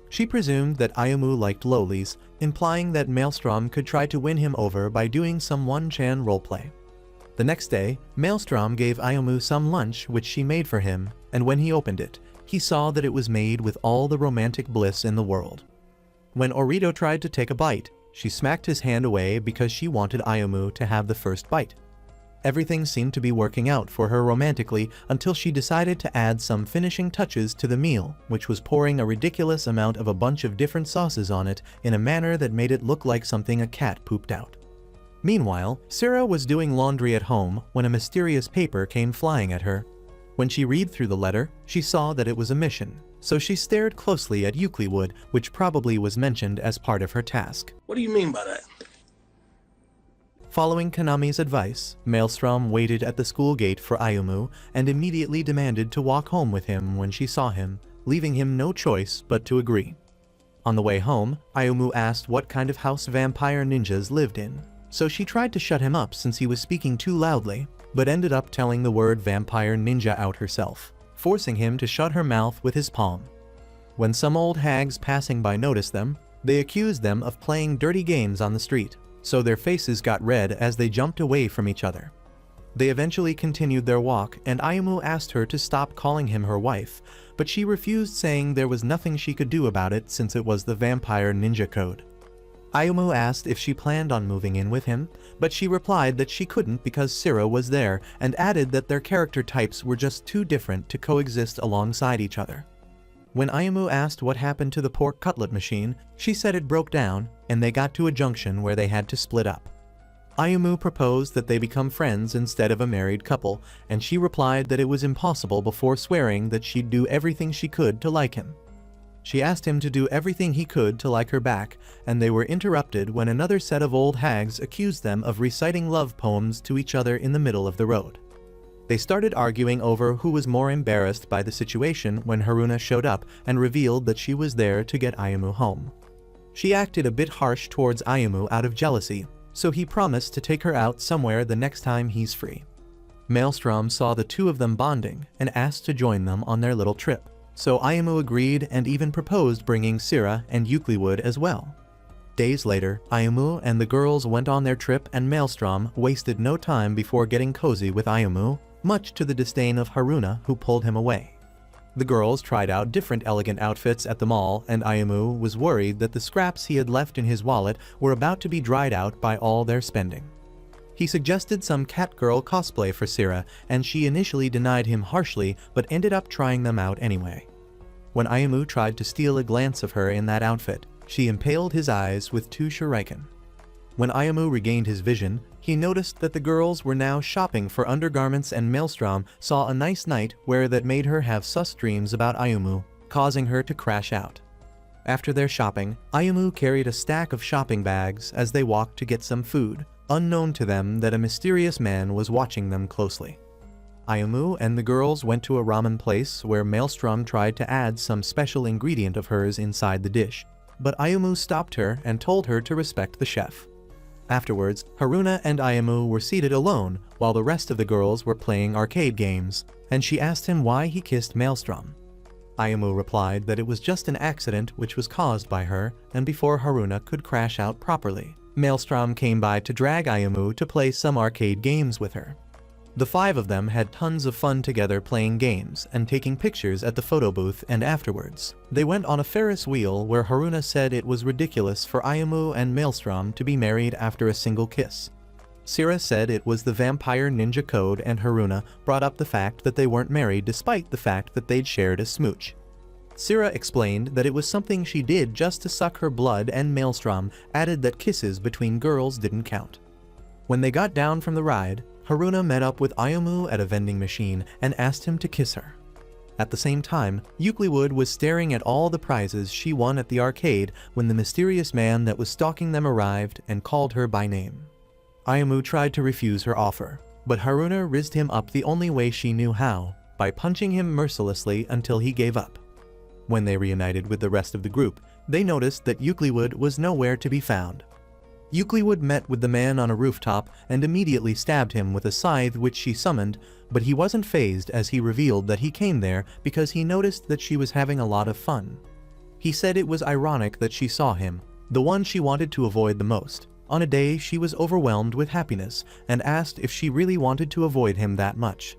She presumed that Ayumu liked lolis, implying that Maelstrom could try to win him over by doing some one-chan roleplay. The next day, Maelstrom gave Ayumu some lunch which she made for him, and when he opened it, he saw that it was made with all the romantic bliss in the world. When Orito tried to take a bite, she smacked his hand away because she wanted Ayumu to have the first bite. Everything seemed to be working out for her romantically until she decided to add some finishing touches to the meal, which was pouring a ridiculous amount of a bunch of different sauces on it in a manner that made it look like something a cat pooped out. Meanwhile, Sira was doing laundry at home when a mysterious paper came flying at her. When she read through the letter, she saw that it was a mission, so she stared closely at Euclid, which probably was mentioned as part of her task. What do you mean by that? Following Kanami's advice, Maelstrom waited at the school gate for Ayumu and immediately demanded to walk home with him when she saw him, leaving him no choice but to agree. On the way home, Ayumu asked what kind of house vampire ninjas lived in, so she tried to shut him up since he was speaking too loudly, but ended up telling the word vampire ninja out herself, forcing him to shut her mouth with his palm. When some old hags passing by noticed them, they accused them of playing dirty games on the street, so their faces got red as they jumped away from each other. They eventually continued their walk and Ayumu asked her to stop calling him her wife, but she refused, saying there was nothing she could do about it since it was the vampire ninja code. Ayumu asked if she planned on moving in with him, but she replied that she couldn't because Sira was there and added that their character types were just too different to coexist alongside each other. When Ayumu asked what happened to the pork cutlet machine, she said it broke down and they got to a junction where they had to split up. Ayumu proposed that they become friends instead of a married couple, and she replied that it was impossible before swearing that she'd do everything she could to like him. She asked him to do everything he could to like her back, and they were interrupted when another set of old hags accused them of reciting love poems to each other in the middle of the road. They started arguing over who was more embarrassed by the situation when Haruna showed up and revealed that she was there to get Ayumu home. She acted a bit harsh towards Ayumu out of jealousy, so he promised to take her out somewhere the next time he's free. Maelstrom saw the two of them bonding and asked to join them on their little trip, so Ayumu agreed and even proposed bringing Sira and Euclid as well. Days later, Ayumu and the girls went on their trip and Maelstrom wasted no time before getting cozy with Ayumu, much to the disdain of Haruna, who pulled him away. The girls tried out different elegant outfits at the mall, and Ayumu was worried that the scraps he had left in his wallet were about to be dried out by all their spending. He suggested some Catgirl cosplay for Sira, and she initially denied him harshly but ended up trying them out anyway. When Ayumu tried to steal a glance of her in that outfit, she impaled his eyes with 2 shuriken. When Ayumu regained his vision, he noticed that the girls were now shopping for undergarments, and Maelstrom saw a nice night wear that made her have sus dreams about Ayumu, causing her to crash out. After their shopping, Ayumu carried a stack of shopping bags as they walked to get some food, unknown to them that a mysterious man was watching them closely. Ayumu and the girls went to a ramen place where Maelstrom tried to add some special ingredient of hers inside the dish, but Ayumu stopped her and told her to respect the chef. Afterwards, Haruna and Ayumu were seated alone while the rest of the girls were playing arcade games, and she asked him why he kissed Maelstrom. Ayumu replied that it was just an accident which was caused by her, and before Haruna could crash out properly, Maelstrom came by to drag Ayumu to play some arcade games with her. The 5 of them had tons of fun together playing games and taking pictures at the photo booth, and afterwards, they went on a Ferris wheel where Haruna said it was ridiculous for Ayumu and Maelstrom to be married after a single kiss. Sira said it was the Vampire Ninja Code, and Haruna brought up the fact that they weren't married despite the fact that they'd shared a smooch. Sira explained that it was something she did just to suck her blood, and Maelstrom added that kisses between girls didn't count. When they got down from the ride, Haruna met up with Ayumu at a vending machine and asked him to kiss her. At the same time, Euclid was staring at all the prizes she won at the arcade when the mysterious man that was stalking them arrived and called her by name. Ayumu tried to refuse her offer, but Haruna rizzed him up the only way she knew how, by punching him mercilessly until he gave up. When they reunited with the rest of the group, they noticed that Euclid was nowhere to be found. Euclid met with the man on a rooftop and immediately stabbed him with a scythe which she summoned, but he wasn't fazed as he revealed that he came there because he noticed that she was having a lot of fun. He said it was ironic that she saw him, the one she wanted to avoid the most, on a day she was overwhelmed with happiness, and asked if she really wanted to avoid him that much.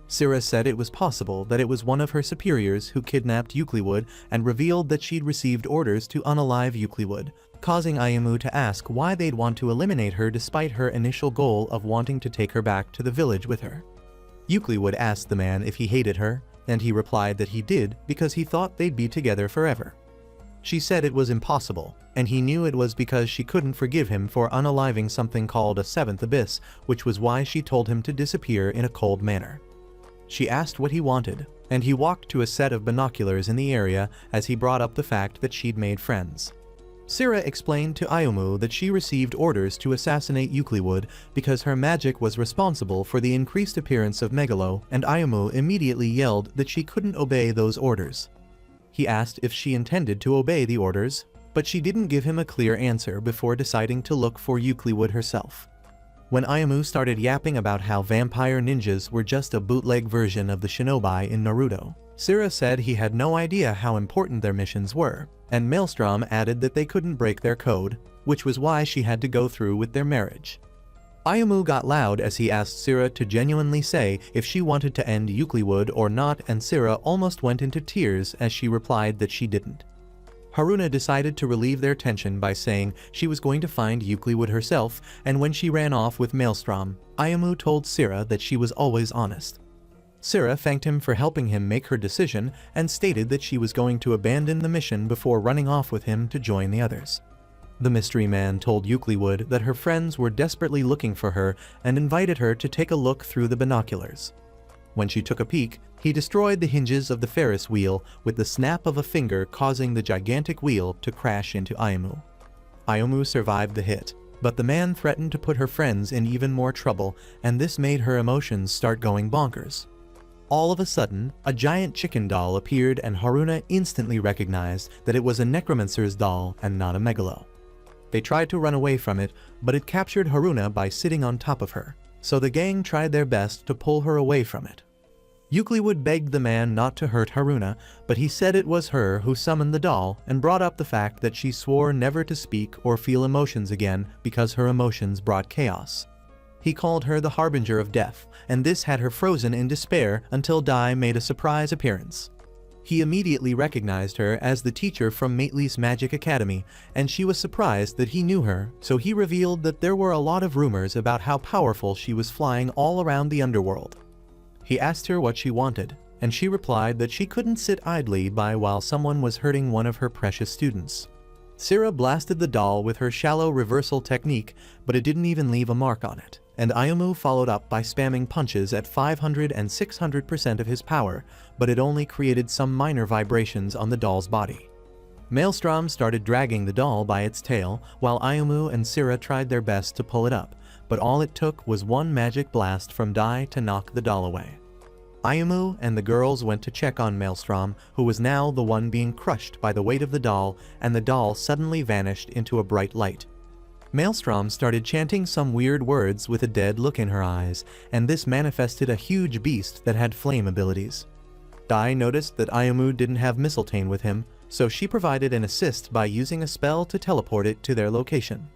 Sira said it was possible that it was one of her superiors who kidnapped Euclid and revealed that she'd received orders to unalive Euclid, causing Ayumu to ask why they'd want to eliminate her despite her initial goal of wanting to take her back to the village with her. Euclid asked the man if he hated her, and he replied that he did because he thought they'd be together forever. She said it was impossible, and he knew it was because she couldn't forgive him for unaliving something called a 7th abyss, which was why she told him to disappear in a cold manner. She asked what he wanted, and he walked to a set of binoculars in the area as he brought up the fact that she'd made friends. Sira explained to Ayumu that she received orders to assassinate Euclid because her magic was responsible for the increased appearance of Megalo, and Ayumu immediately yelled that she couldn't obey those orders. He asked if she intended to obey the orders, but she didn't give him a clear answer before deciding to look for Euclid herself. When Ayumu started yapping about how vampire ninjas were just a bootleg version of the shinobi in Naruto, Sira said he had no idea how important their missions were, and Maelstrom added that they couldn't break their code, which was why she had to go through with their marriage. Ayumu got loud as he asked Sira to genuinely say if she wanted to end Euclid or not, and Sira almost went into tears as she replied that she didn't. Haruna decided to relieve their tension by saying she was going to find Euclid herself, and when she ran off with Maelstrom, Ayumu told Sira that she was always honest. Sira thanked him for helping him make her decision and stated that she was going to abandon the mission before running off with him to join the others. The mystery man told Euclid that her friends were desperately looking for her and invited her to take a look through the binoculars. When she took a peek, he destroyed the hinges of the Ferris wheel with the snap of a finger, causing the gigantic wheel to crash into Ayumu. Ayumu survived the hit, but the man threatened to put her friends in even more trouble, and this made her emotions start going bonkers. All of a sudden, a giant chicken doll appeared, and Haruna instantly recognized that it was a necromancer's doll and not a megalo. They tried to run away from it, but it captured Haruna by sitting on top of her, so the gang tried their best to pull her away from it. Euclid begged the man not to hurt Haruna, but he said it was her who summoned the doll and brought up the fact that she swore never to speak or feel emotions again because her emotions brought chaos. He called her the harbinger of death, and this had her frozen in despair until Dai made a surprise appearance. He immediately recognized her as the teacher from Maitli's Magic Academy, and she was surprised that he knew her, so he revealed that there were a lot of rumors about how powerful she was flying all around the underworld. He asked her what she wanted, and she replied that she couldn't sit idly by while someone was hurting one of her precious students. Syrah blasted the doll with her shallow reversal technique, but it didn't even leave a mark on it, and Ayumu followed up by spamming punches at 500 and 600% of his power, but it only created some minor vibrations on the doll's body. Maelstrom started dragging the doll by its tail, while Ayumu and Syrah tried their best to pull it up, but all it took was one magic blast from Dai to knock the doll away. Ayumu and the girls went to check on Maelstrom, who was now the one being crushed by the weight of the doll, and the doll suddenly vanished into a bright light. Maelstrom started chanting some weird words with a dead look in her eyes, and this manifested a huge beast that had flame abilities. Dai noticed that Ayumu didn't have Mistletoe with him, so she provided an assist by using a spell to teleport it to their location.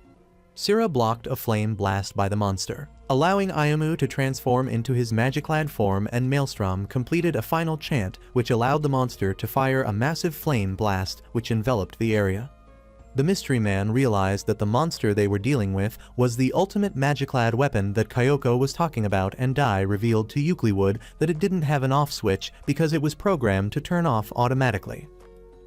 Syrah blocked a flame blast by the monster, allowing Ayumu to transform into his Magiclad form, and Maelstrom completed a final chant which allowed the monster to fire a massive flame blast which enveloped the area. The mystery man realized that the monster they were dealing with was the ultimate Magiclad weapon that Kyoko was talking about, and Dai revealed to Eucliwood that it didn't have an off switch because it was programmed to turn off automatically.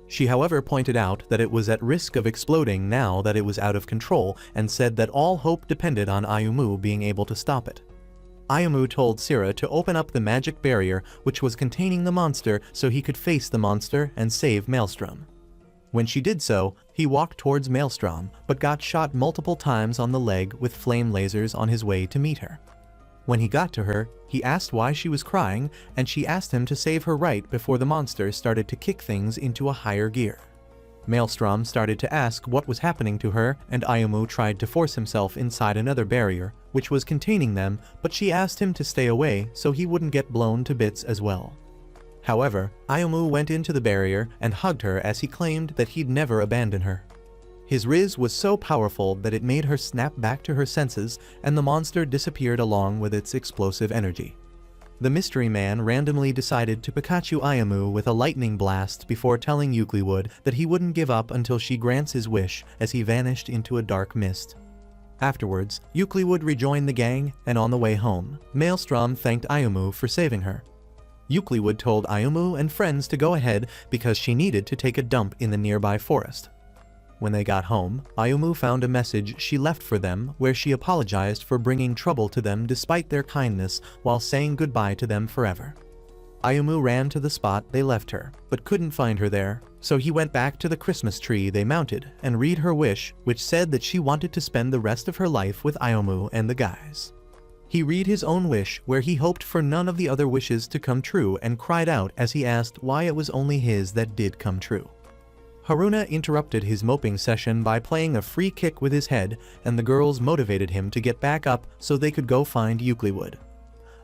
She however pointed out that it was at risk of exploding now that it was out of control, and said that all hope depended on Ayumu being able to stop it. Ayumu told Syrah to open up the magic barrier which was containing the monster so he could face the monster and save Maelstrom. When she did so, he walked towards Maelstrom, but got shot multiple times on the leg with flame lasers on his way to meet her. When he got to her, he asked why she was crying, and she asked him to save her right before the monster started to kick things into a higher gear. Maelstrom started to ask what was happening to her, and Ayumu tried to force himself inside another barrier, which was containing them, but she asked him to stay away so he wouldn't get blown to bits as well. However, Ayumu went into the barrier and hugged her as he claimed that he'd never abandon her. His Riz was so powerful that it made her snap back to her senses, and the monster disappeared along with its explosive energy. The mystery man randomly decided to Pikachu Ayumu with a lightning blast before telling Eucliwood that he wouldn't give up until she grants his wish, as he vanished into a dark mist. Afterwards, Eucliwood rejoined the gang, and on the way home, Maelstrom thanked Ayumu for saving her. Eucliwood told Ayumu and friends to go ahead because she needed to take a dump in the nearby forest. When they got home, Ayumu found a message she left for them where she apologized for bringing trouble to them despite their kindness while saying goodbye to them forever. Ayumu ran to the spot they left her, but couldn't find her there, so he went back to the Christmas tree they mounted and read her wish, which said that she wanted to spend the rest of her life with Ayumu and the guys. He read his own wish where he hoped for none of the other wishes to come true and cried out as he asked why it was only his that did come true. Haruna interrupted his moping session by playing a free kick with his head, and the girls motivated him to get back up so they could go find Eucliwood.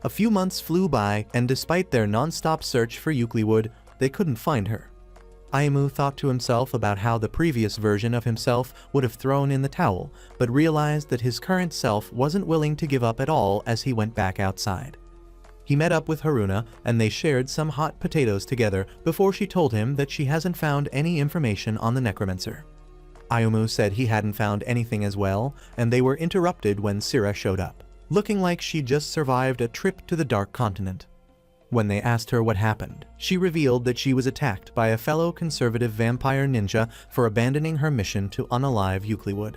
A few months flew by, and despite their non-stop search for Eucliwood, they couldn't find her. Ayumu thought to himself about how the previous version of himself would have thrown in the towel, but realized that his current self wasn't willing to give up at all as he went back outside. He met up with Haruna, and they shared some hot potatoes together before she told him that she hasn't found any information on the necromancer. Ayumu said he hadn't found anything as well, and they were interrupted when Syrah showed up, looking like she just survived a trip to the Dark Continent. When they asked her what happened, she revealed that she was attacked by a fellow conservative vampire ninja for abandoning her mission to unalive Eucliwood.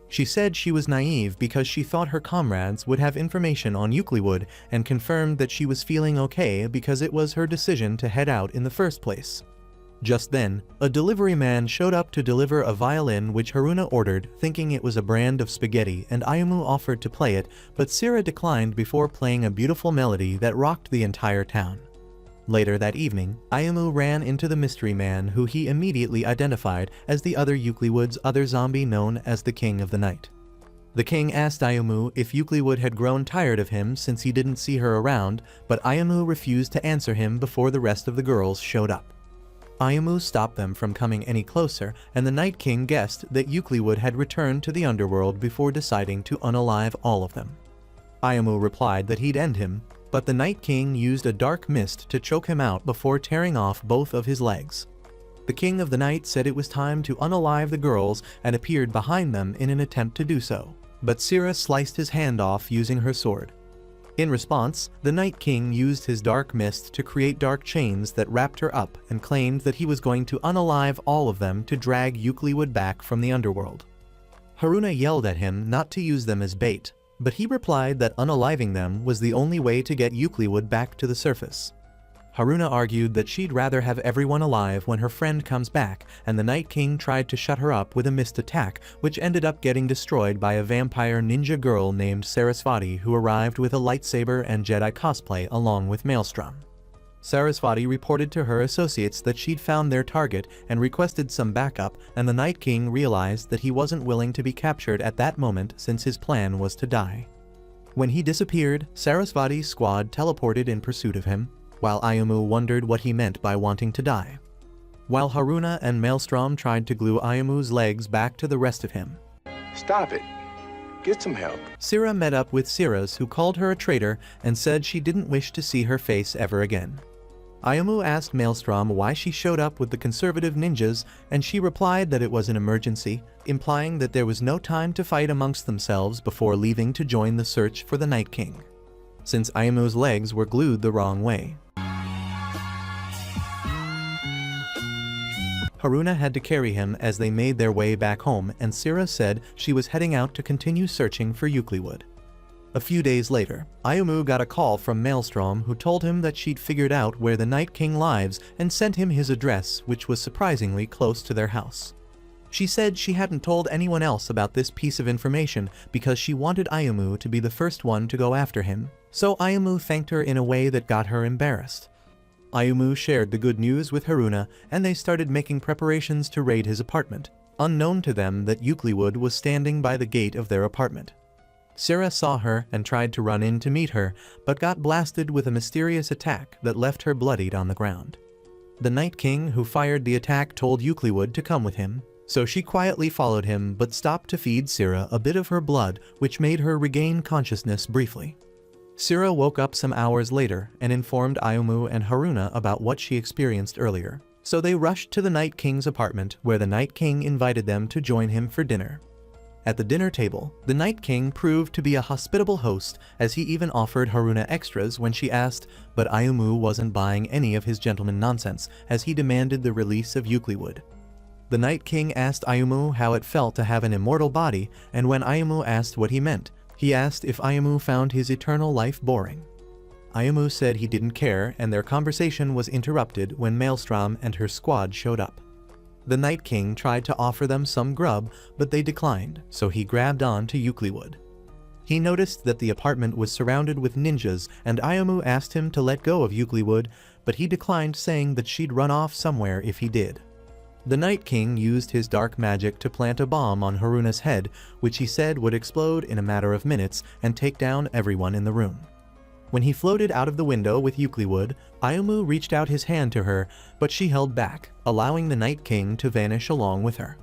She said she was naive because she thought her comrades would have information on Eucliwood, and confirmed that she was feeling okay because it was her decision to head out in the first place. Just then, a delivery man showed up to deliver a violin which Haruna ordered, thinking it was a brand of spaghetti, and Ayumu offered to play it, but Syrah declined before playing a beautiful melody that rocked the entire town. Later that evening, Ayumu ran into the mystery man, who he immediately identified as the other Eucliwood's other zombie known as the King of the Night. The king asked Ayumu if Eucliwood had grown tired of him since he didn't see her around, but Ayumu refused to answer him before the rest of the girls showed up. Ayumu stopped them from coming any closer, and the Night King guessed that Eucliwood had returned to the underworld before deciding to unalive all of them. Ayumu replied that he'd end him, but the Night King used a dark mist to choke him out before tearing off both of his legs. The King of the Night said it was time to unalive the girls and appeared behind them in an attempt to do so, but Syrah sliced his hand off using her sword. In response, the Night King used his dark mist to create dark chains that wrapped her up and claimed that he was going to unalive all of them to drag Eucliwood back from the underworld. Haruna yelled at him not to use them as bait, but he replied that unaliving them was the only way to get Eucliwood back to the surface. Haruna argued that she'd rather have everyone alive when her friend comes back, and the Night King tried to shut her up with a mist attack, which ended up getting destroyed by a vampire ninja girl named Sarasvati who arrived with a lightsaber and Jedi cosplay along with Maelstrom. Sarasvati reported to her associates that she'd found their target and requested some backup, and the Night King realized that he wasn't willing to be captured at that moment since his plan was to die. When he disappeared, Sarasvati's squad teleported in pursuit of him, while Ayumu wondered what he meant by wanting to die. While Haruna and Maelstrom tried to glue Ayumu's legs back to the rest of him. Stop it. Get some help. Sira met up with Siras, who called her a traitor and said she didn't wish to see her face ever again. Ayumu asked Maelstrom why she showed up with the conservative ninjas, and she replied that it was an emergency, implying that there was no time to fight amongst themselves before leaving to join the search for the Night King, since Ayumu's legs were glued the wrong way. Haruna had to carry him as they made their way back home, and Sira said she was heading out to continue searching for Eucliwood. A few days later, Ayumu got a call from Maelstrom, who told him that she'd figured out where the Night King lives and sent him his address, which was surprisingly close to their house. She said she hadn't told anyone else about this piece of information because she wanted Ayumu to be the first one to go after him, so Ayumu thanked her in a way that got her embarrassed. Ayumu shared the good news with Haruna, and they started making preparations to raid his apartment, unknown to them that Eucliwood was standing by the gate of their apartment. Sira saw her and tried to run in to meet her, but got blasted with a mysterious attack that left her bloodied on the ground. The Night King who fired the attack told Eucliwood to come with him, so she quietly followed him but stopped to feed Sira a bit of her blood, which made her regain consciousness briefly. Sira woke up some hours later and informed Ayumu and Haruna about what she experienced earlier, so they rushed to the Night King's apartment, where the Night King invited them to join him for dinner. At the dinner table, the Night King proved to be a hospitable host, as he even offered Haruna extras when she asked, but Ayumu wasn't buying any of his gentleman nonsense, as he demanded the release of Eucliwood. The Night King asked Ayumu how it felt to have an immortal body, and when Ayumu asked what he meant, he asked if Ayumu found his eternal life boring. Ayumu said he didn't care, and their conversation was interrupted when Maelstrom and her squad showed up. The Night King tried to offer them some grub, but they declined, so he grabbed on to Eucliwood. He noticed that the apartment was surrounded with ninjas, and Ayumu asked him to let go of Eucliwood, but he declined, saying that she'd run off somewhere if he did. The Night King used his dark magic to plant a bomb on Haruna's head, which he said would explode in a matter of minutes and take down everyone in the room. When he floated out of the window with Eucliwood, Ayumu reached out his hand to her, but she held back, allowing the Night King to vanish along with her.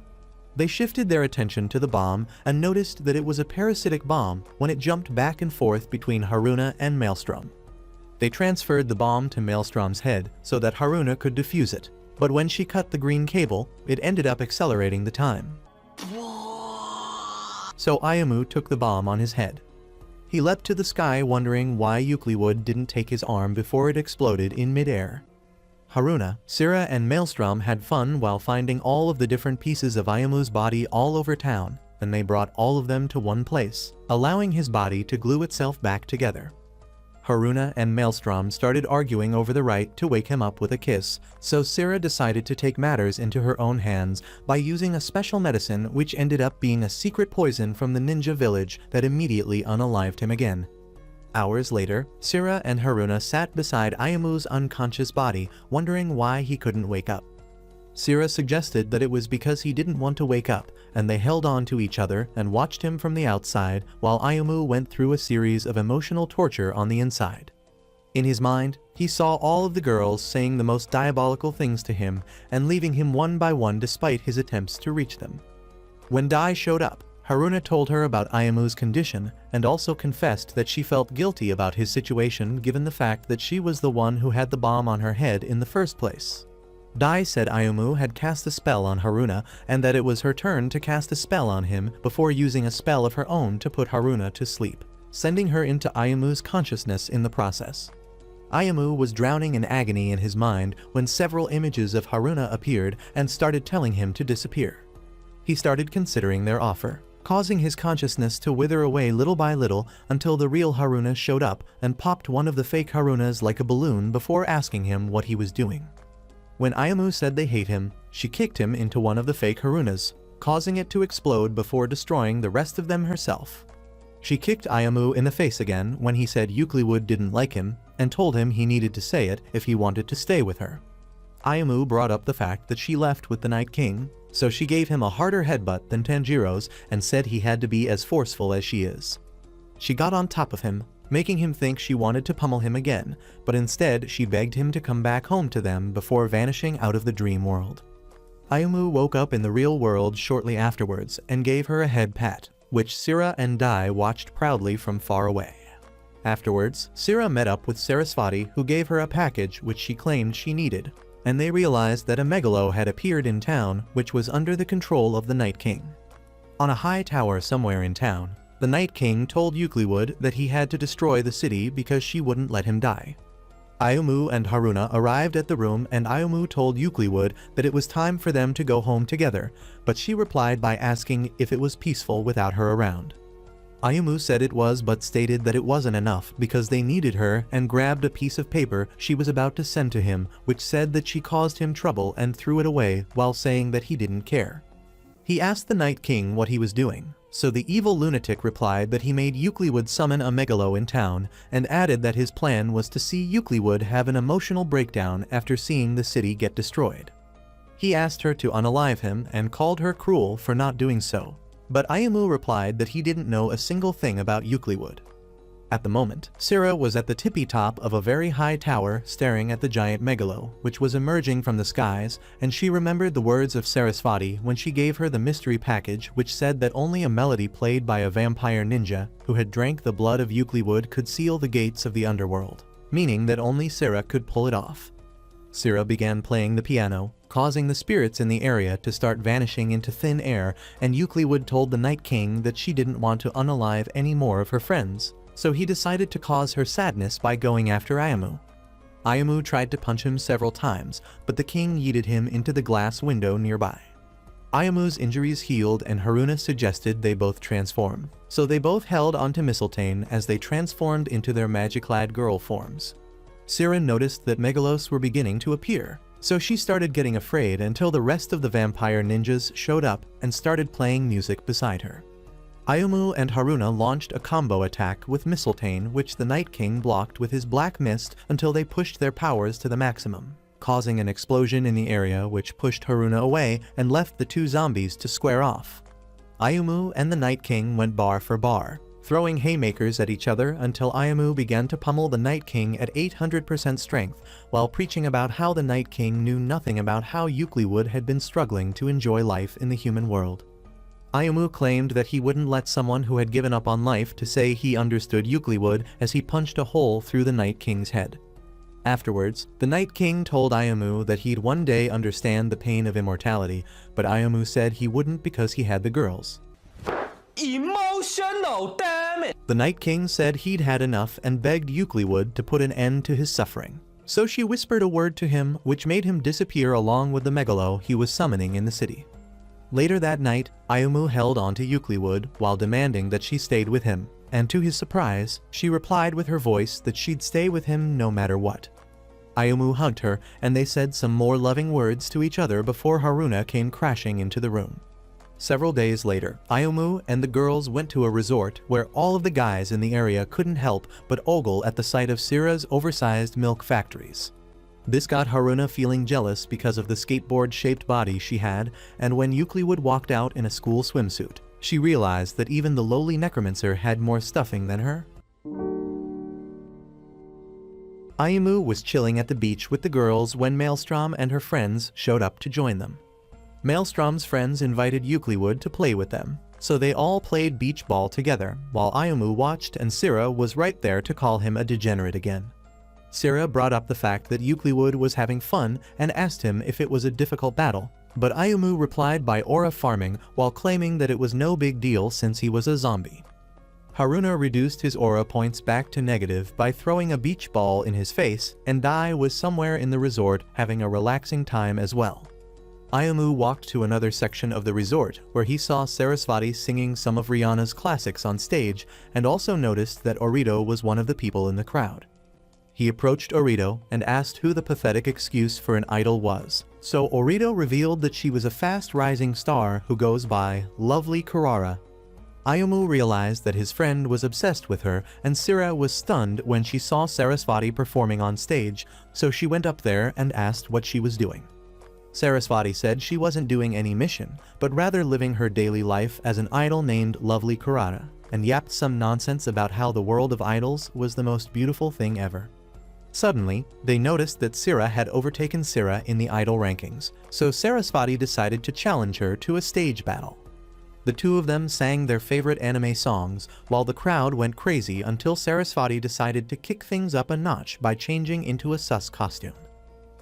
They shifted their attention to the bomb and noticed that it was a parasitic bomb when it jumped back and forth between Haruna and Maelstrom. They transferred the bomb to Maelstrom's head so that Haruna could defuse it, but when she cut the green cable, it ended up accelerating the time. So Ayumu took the bomb on his head. He leapt to the sky, wondering why Eucliwood didn't take his arm before it exploded in midair. Haruna, Sira, and Maelstrom had fun while finding all of the different pieces of Ayumu's body all over town, and they brought all of them to one place, allowing his body to glue itself back together. Haruna and Maelstrom started arguing over the right to wake him up with a kiss, so Sira decided to take matters into her own hands by using a special medicine which ended up being a secret poison from the ninja village that immediately unalived him again. Hours later, Sira and Haruna sat beside Ayumu's unconscious body, wondering why he couldn't wake up. Sira suggested that it was because he didn't want to wake up, and they held on to each other and watched him from the outside while Ayumu went through a series of emotional torture on the inside. In his mind, he saw all of the girls saying the most diabolical things to him and leaving him one by one despite his attempts to reach them. When Dai showed up, Haruna told her about Ayumu's condition and also confessed that she felt guilty about his situation given the fact that she was the one who had the bomb on her head in the first place. Dai said Ayumu had cast a spell on Haruna and that it was her turn to cast a spell on him before using a spell of her own to put Haruna to sleep. sending her into Ayamu's consciousness in the process. Ayamu was drowning in agony in his mind when several images of Haruna appeared and started telling him to disappear. He started considering their offer, causing his consciousness to wither away little by little until the real Haruna showed up and popped one of the fake Harunas like a balloon before asking him what he was doing. When Ayamu said they hate him, she kicked him into one of the fake Harunas, causing it to explode before destroying the rest of them herself. She kicked Ayamu in the face again when he said Eucliwood didn't like him and told him he needed to say it if he wanted to stay with her. Ayamu brought up the fact that she left with the Night King, so she gave him a harder headbutt than Tanjiro's and said he had to be as forceful as she is. She got on top of him, making him think she wanted to pummel him again, but instead she begged him to come back home to them before vanishing out of the dream world. Ayamu woke up in the real world shortly afterwards and gave her a head pat, which Sira and Dai watched proudly from far away. Afterwards, Sira met up with Sarasvati, who gave her a package which she claimed she needed, and they realized that a megalo had appeared in town which was under the control of the Night King. On a high tower somewhere in town, the Night King told Eucliwood that he had to destroy the city because she wouldn't let him die. Ayamu and Haruna arrived at the room and Ayamu told Eucliwood that it was time for them to go home together, but she replied by asking if it was peaceful without her around. Ayamu said it was but stated that it wasn't enough because they needed her and grabbed a piece of paper she was about to send to him which said that she caused him trouble and threw it away while saying that he didn't care. He asked the Night King what he was doing, so the evil lunatic replied that he made Eucliwood summon a megalo in town and added that his plan was to see Eucliwood have an emotional breakdown after seeing the city get destroyed. He asked her to unalive him and called her cruel for not doing so, but Ayamu replied that he didn't know a single thing about Eucliwood. At the moment, Sira was at the tippy top of a very high tower staring at the giant megalo, which was emerging from the skies, and she remembered the words of Sarasvati when she gave her the mystery package which said that only a melody played by a vampire ninja who had drank the blood of Eucliwood could seal the gates of the underworld, meaning that only Sira could pull it off. Sira began playing the piano, causing the spirits in the area to start vanishing into thin air, and Eucliwood told the Night King that she didn't want to unalive any more of her friends, so he decided to cause her sadness by going after Ayamu. Ayamu tried to punch him several times, but the king yeeted him into the glass window nearby. Ayamu's injuries healed and Haruna suggested they both transform, so they both held onto Mistletoe as they transformed into their magic-clad girl forms. Sira noticed that megalos were beginning to appear, so she started getting afraid until the rest of the vampire ninjas showed up and started playing music beside her. Ayamu and Haruna launched a combo attack with Mistletoe which the Night King blocked with his black mist until they pushed their powers to the maximum, causing an explosion in the area which pushed Haruna away and left the two zombies to square off. Ayamu and the Night King went bar for bar, throwing haymakers at each other until Ayamu began to pummel the Night King at 800% strength while preaching about how the Night King knew nothing about how Eucliwood had been struggling to enjoy life in the human world. Ayamu claimed that he wouldn't let someone who had given up on life to say he understood Eucliwood as he punched a hole through the Night King's head. Afterwards, the Night King told Ayamu that he'd one day understand the pain of immortality, but Ayamu said he wouldn't because he had the girls. Emotional, damn it! The Night King said he'd had enough and begged Eucliwood to put an end to his suffering. So she whispered a word to him which made him disappear along with the megalo he was summoning in the city. Later that night, Ayamu held on to Eucliwood while demanding that she stayed with him, and to his surprise, she replied with her voice that she'd stay with him no matter what. Ayamu hugged her and they said some more loving words to each other before Haruna came crashing into the room. Several days later, Ayamu and the girls went to a resort where all of the guys in the area couldn't help but ogle at the sight of Sira's oversized milk factories. This got Haruna feeling jealous because of the skateboard-shaped body she had, and when Eucliwood walked out in a school swimsuit, she realized that even the lowly necromancer had more stuffing than her. Ayamu was chilling at the beach with the girls when Maelstrom and her friends showed up to join them. Maelstrom's friends invited Eucliwood to play with them, so they all played beach ball together, while Ayamu watched and Sira was right there to call him a degenerate again. Sira brought up the fact that Eucliwood was having fun and asked him if it was a difficult battle, but Ayamu replied by aura farming while claiming that it was no big deal since he was a zombie. Haruna reduced his aura points back to negative by throwing a beach ball in his face, and Dai was somewhere in the resort having a relaxing time as well. Ayumu walked to another section of the resort where he saw Sarasvati singing some of Rihanna's classics on stage and also noticed that Orito was one of the people in the crowd. He approached Orito and asked who the pathetic excuse for an idol was. So Orito revealed that she was a fast rising star who goes by Lovely Kurara. Ayumu realized that his friend was obsessed with her, and Sira was stunned when she saw Sarasvati performing on stage, so she went up there and asked what she was doing. Sarasvati said she wasn't doing any mission, but rather living her daily life as an idol named Lovely Kurara, and yapped some nonsense about how the world of idols was the most beautiful thing ever. Suddenly, they noticed that Sira had overtaken Sira in the idol rankings, so Sarasvati decided to challenge her to a stage battle. The two of them sang their favorite anime songs, while the crowd went crazy until Sarasvati decided to kick things up a notch by changing into a sus costume.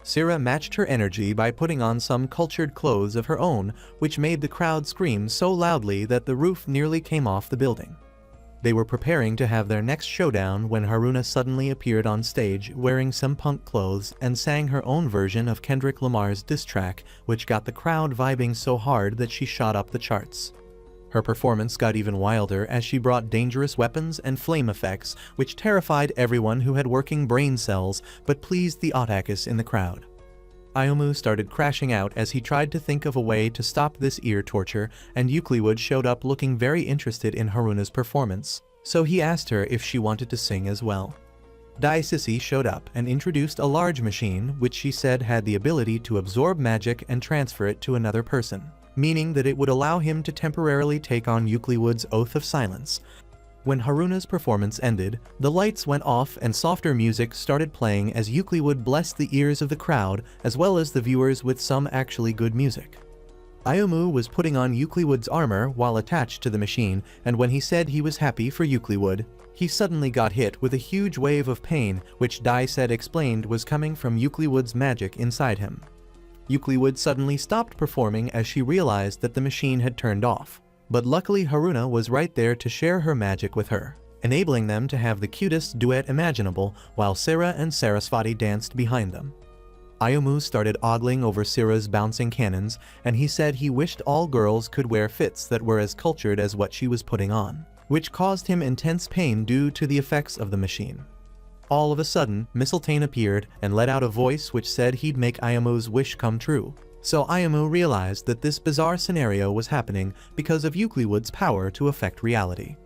Sira matched her energy by putting on some cultured clothes of her own, which made the crowd scream so loudly that the roof nearly came off the building. They were preparing to have their next showdown when Haruna suddenly appeared on stage wearing some punk clothes and sang her own version of Kendrick Lamar's diss track, which got the crowd vibing so hard that she shot up the charts. Her performance got even wilder as she brought dangerous weapons and flame effects, which terrified everyone who had working brain cells but pleased the otakus in the crowd. Ayumu started crashing out as he tried to think of a way to stop this ear torture, and Euclid showed up looking very interested in Haruna's performance, so he asked her if she wanted to sing as well. Dai Sissy showed up and introduced a large machine which she said had the ability to absorb magic and transfer it to another person, meaning that it would allow him to temporarily take on Euclid's Oath of Silence. When Haruna's performance ended, the lights went off and softer music started playing as Euclid blessed the ears of the crowd as well as the viewers with some actually good music. Ayumu was putting on Euclid's armor while attached to the machine, and when he said he was happy for Euclid, he suddenly got hit with a huge wave of pain which Dai said explained was coming from Euclid's magic inside him. Euclid suddenly stopped performing as she realized that the machine had turned off. But luckily Haruna was right there to share her magic with her, enabling them to have the cutest duet imaginable while Sira and Sarasvati danced behind them. Ayumu started ogling over Sira's bouncing cannons, and he said he wished all girls could wear fits that were as cultured as what she was putting on, which caused him intense pain due to the effects of the machine. All of a sudden, Mistletoe appeared and let out a voice which said he'd make Ayumu's wish come true. So Ayumu realized that this bizarre scenario was happening because of Euclid's power to affect reality.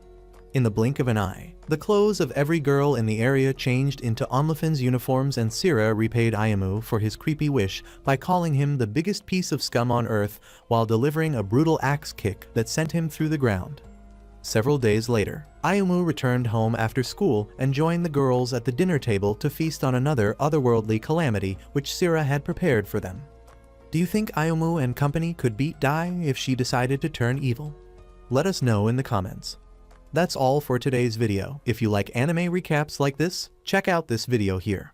In the blink of an eye, the clothes of every girl in the area changed into Onlifin's uniforms, and Sira repaid Ayumu for his creepy wish by calling him the biggest piece of scum on earth while delivering a brutal axe kick that sent him through the ground. Several days later, Ayumu returned home after school and joined the girls at the dinner table to feast on another otherworldly calamity which Sira had prepared for them. Do you think Ayumu and company could beat Dai if she decided to turn evil? Let us know in the comments. That's all for today's video. If you like anime recaps like this, check out this video here.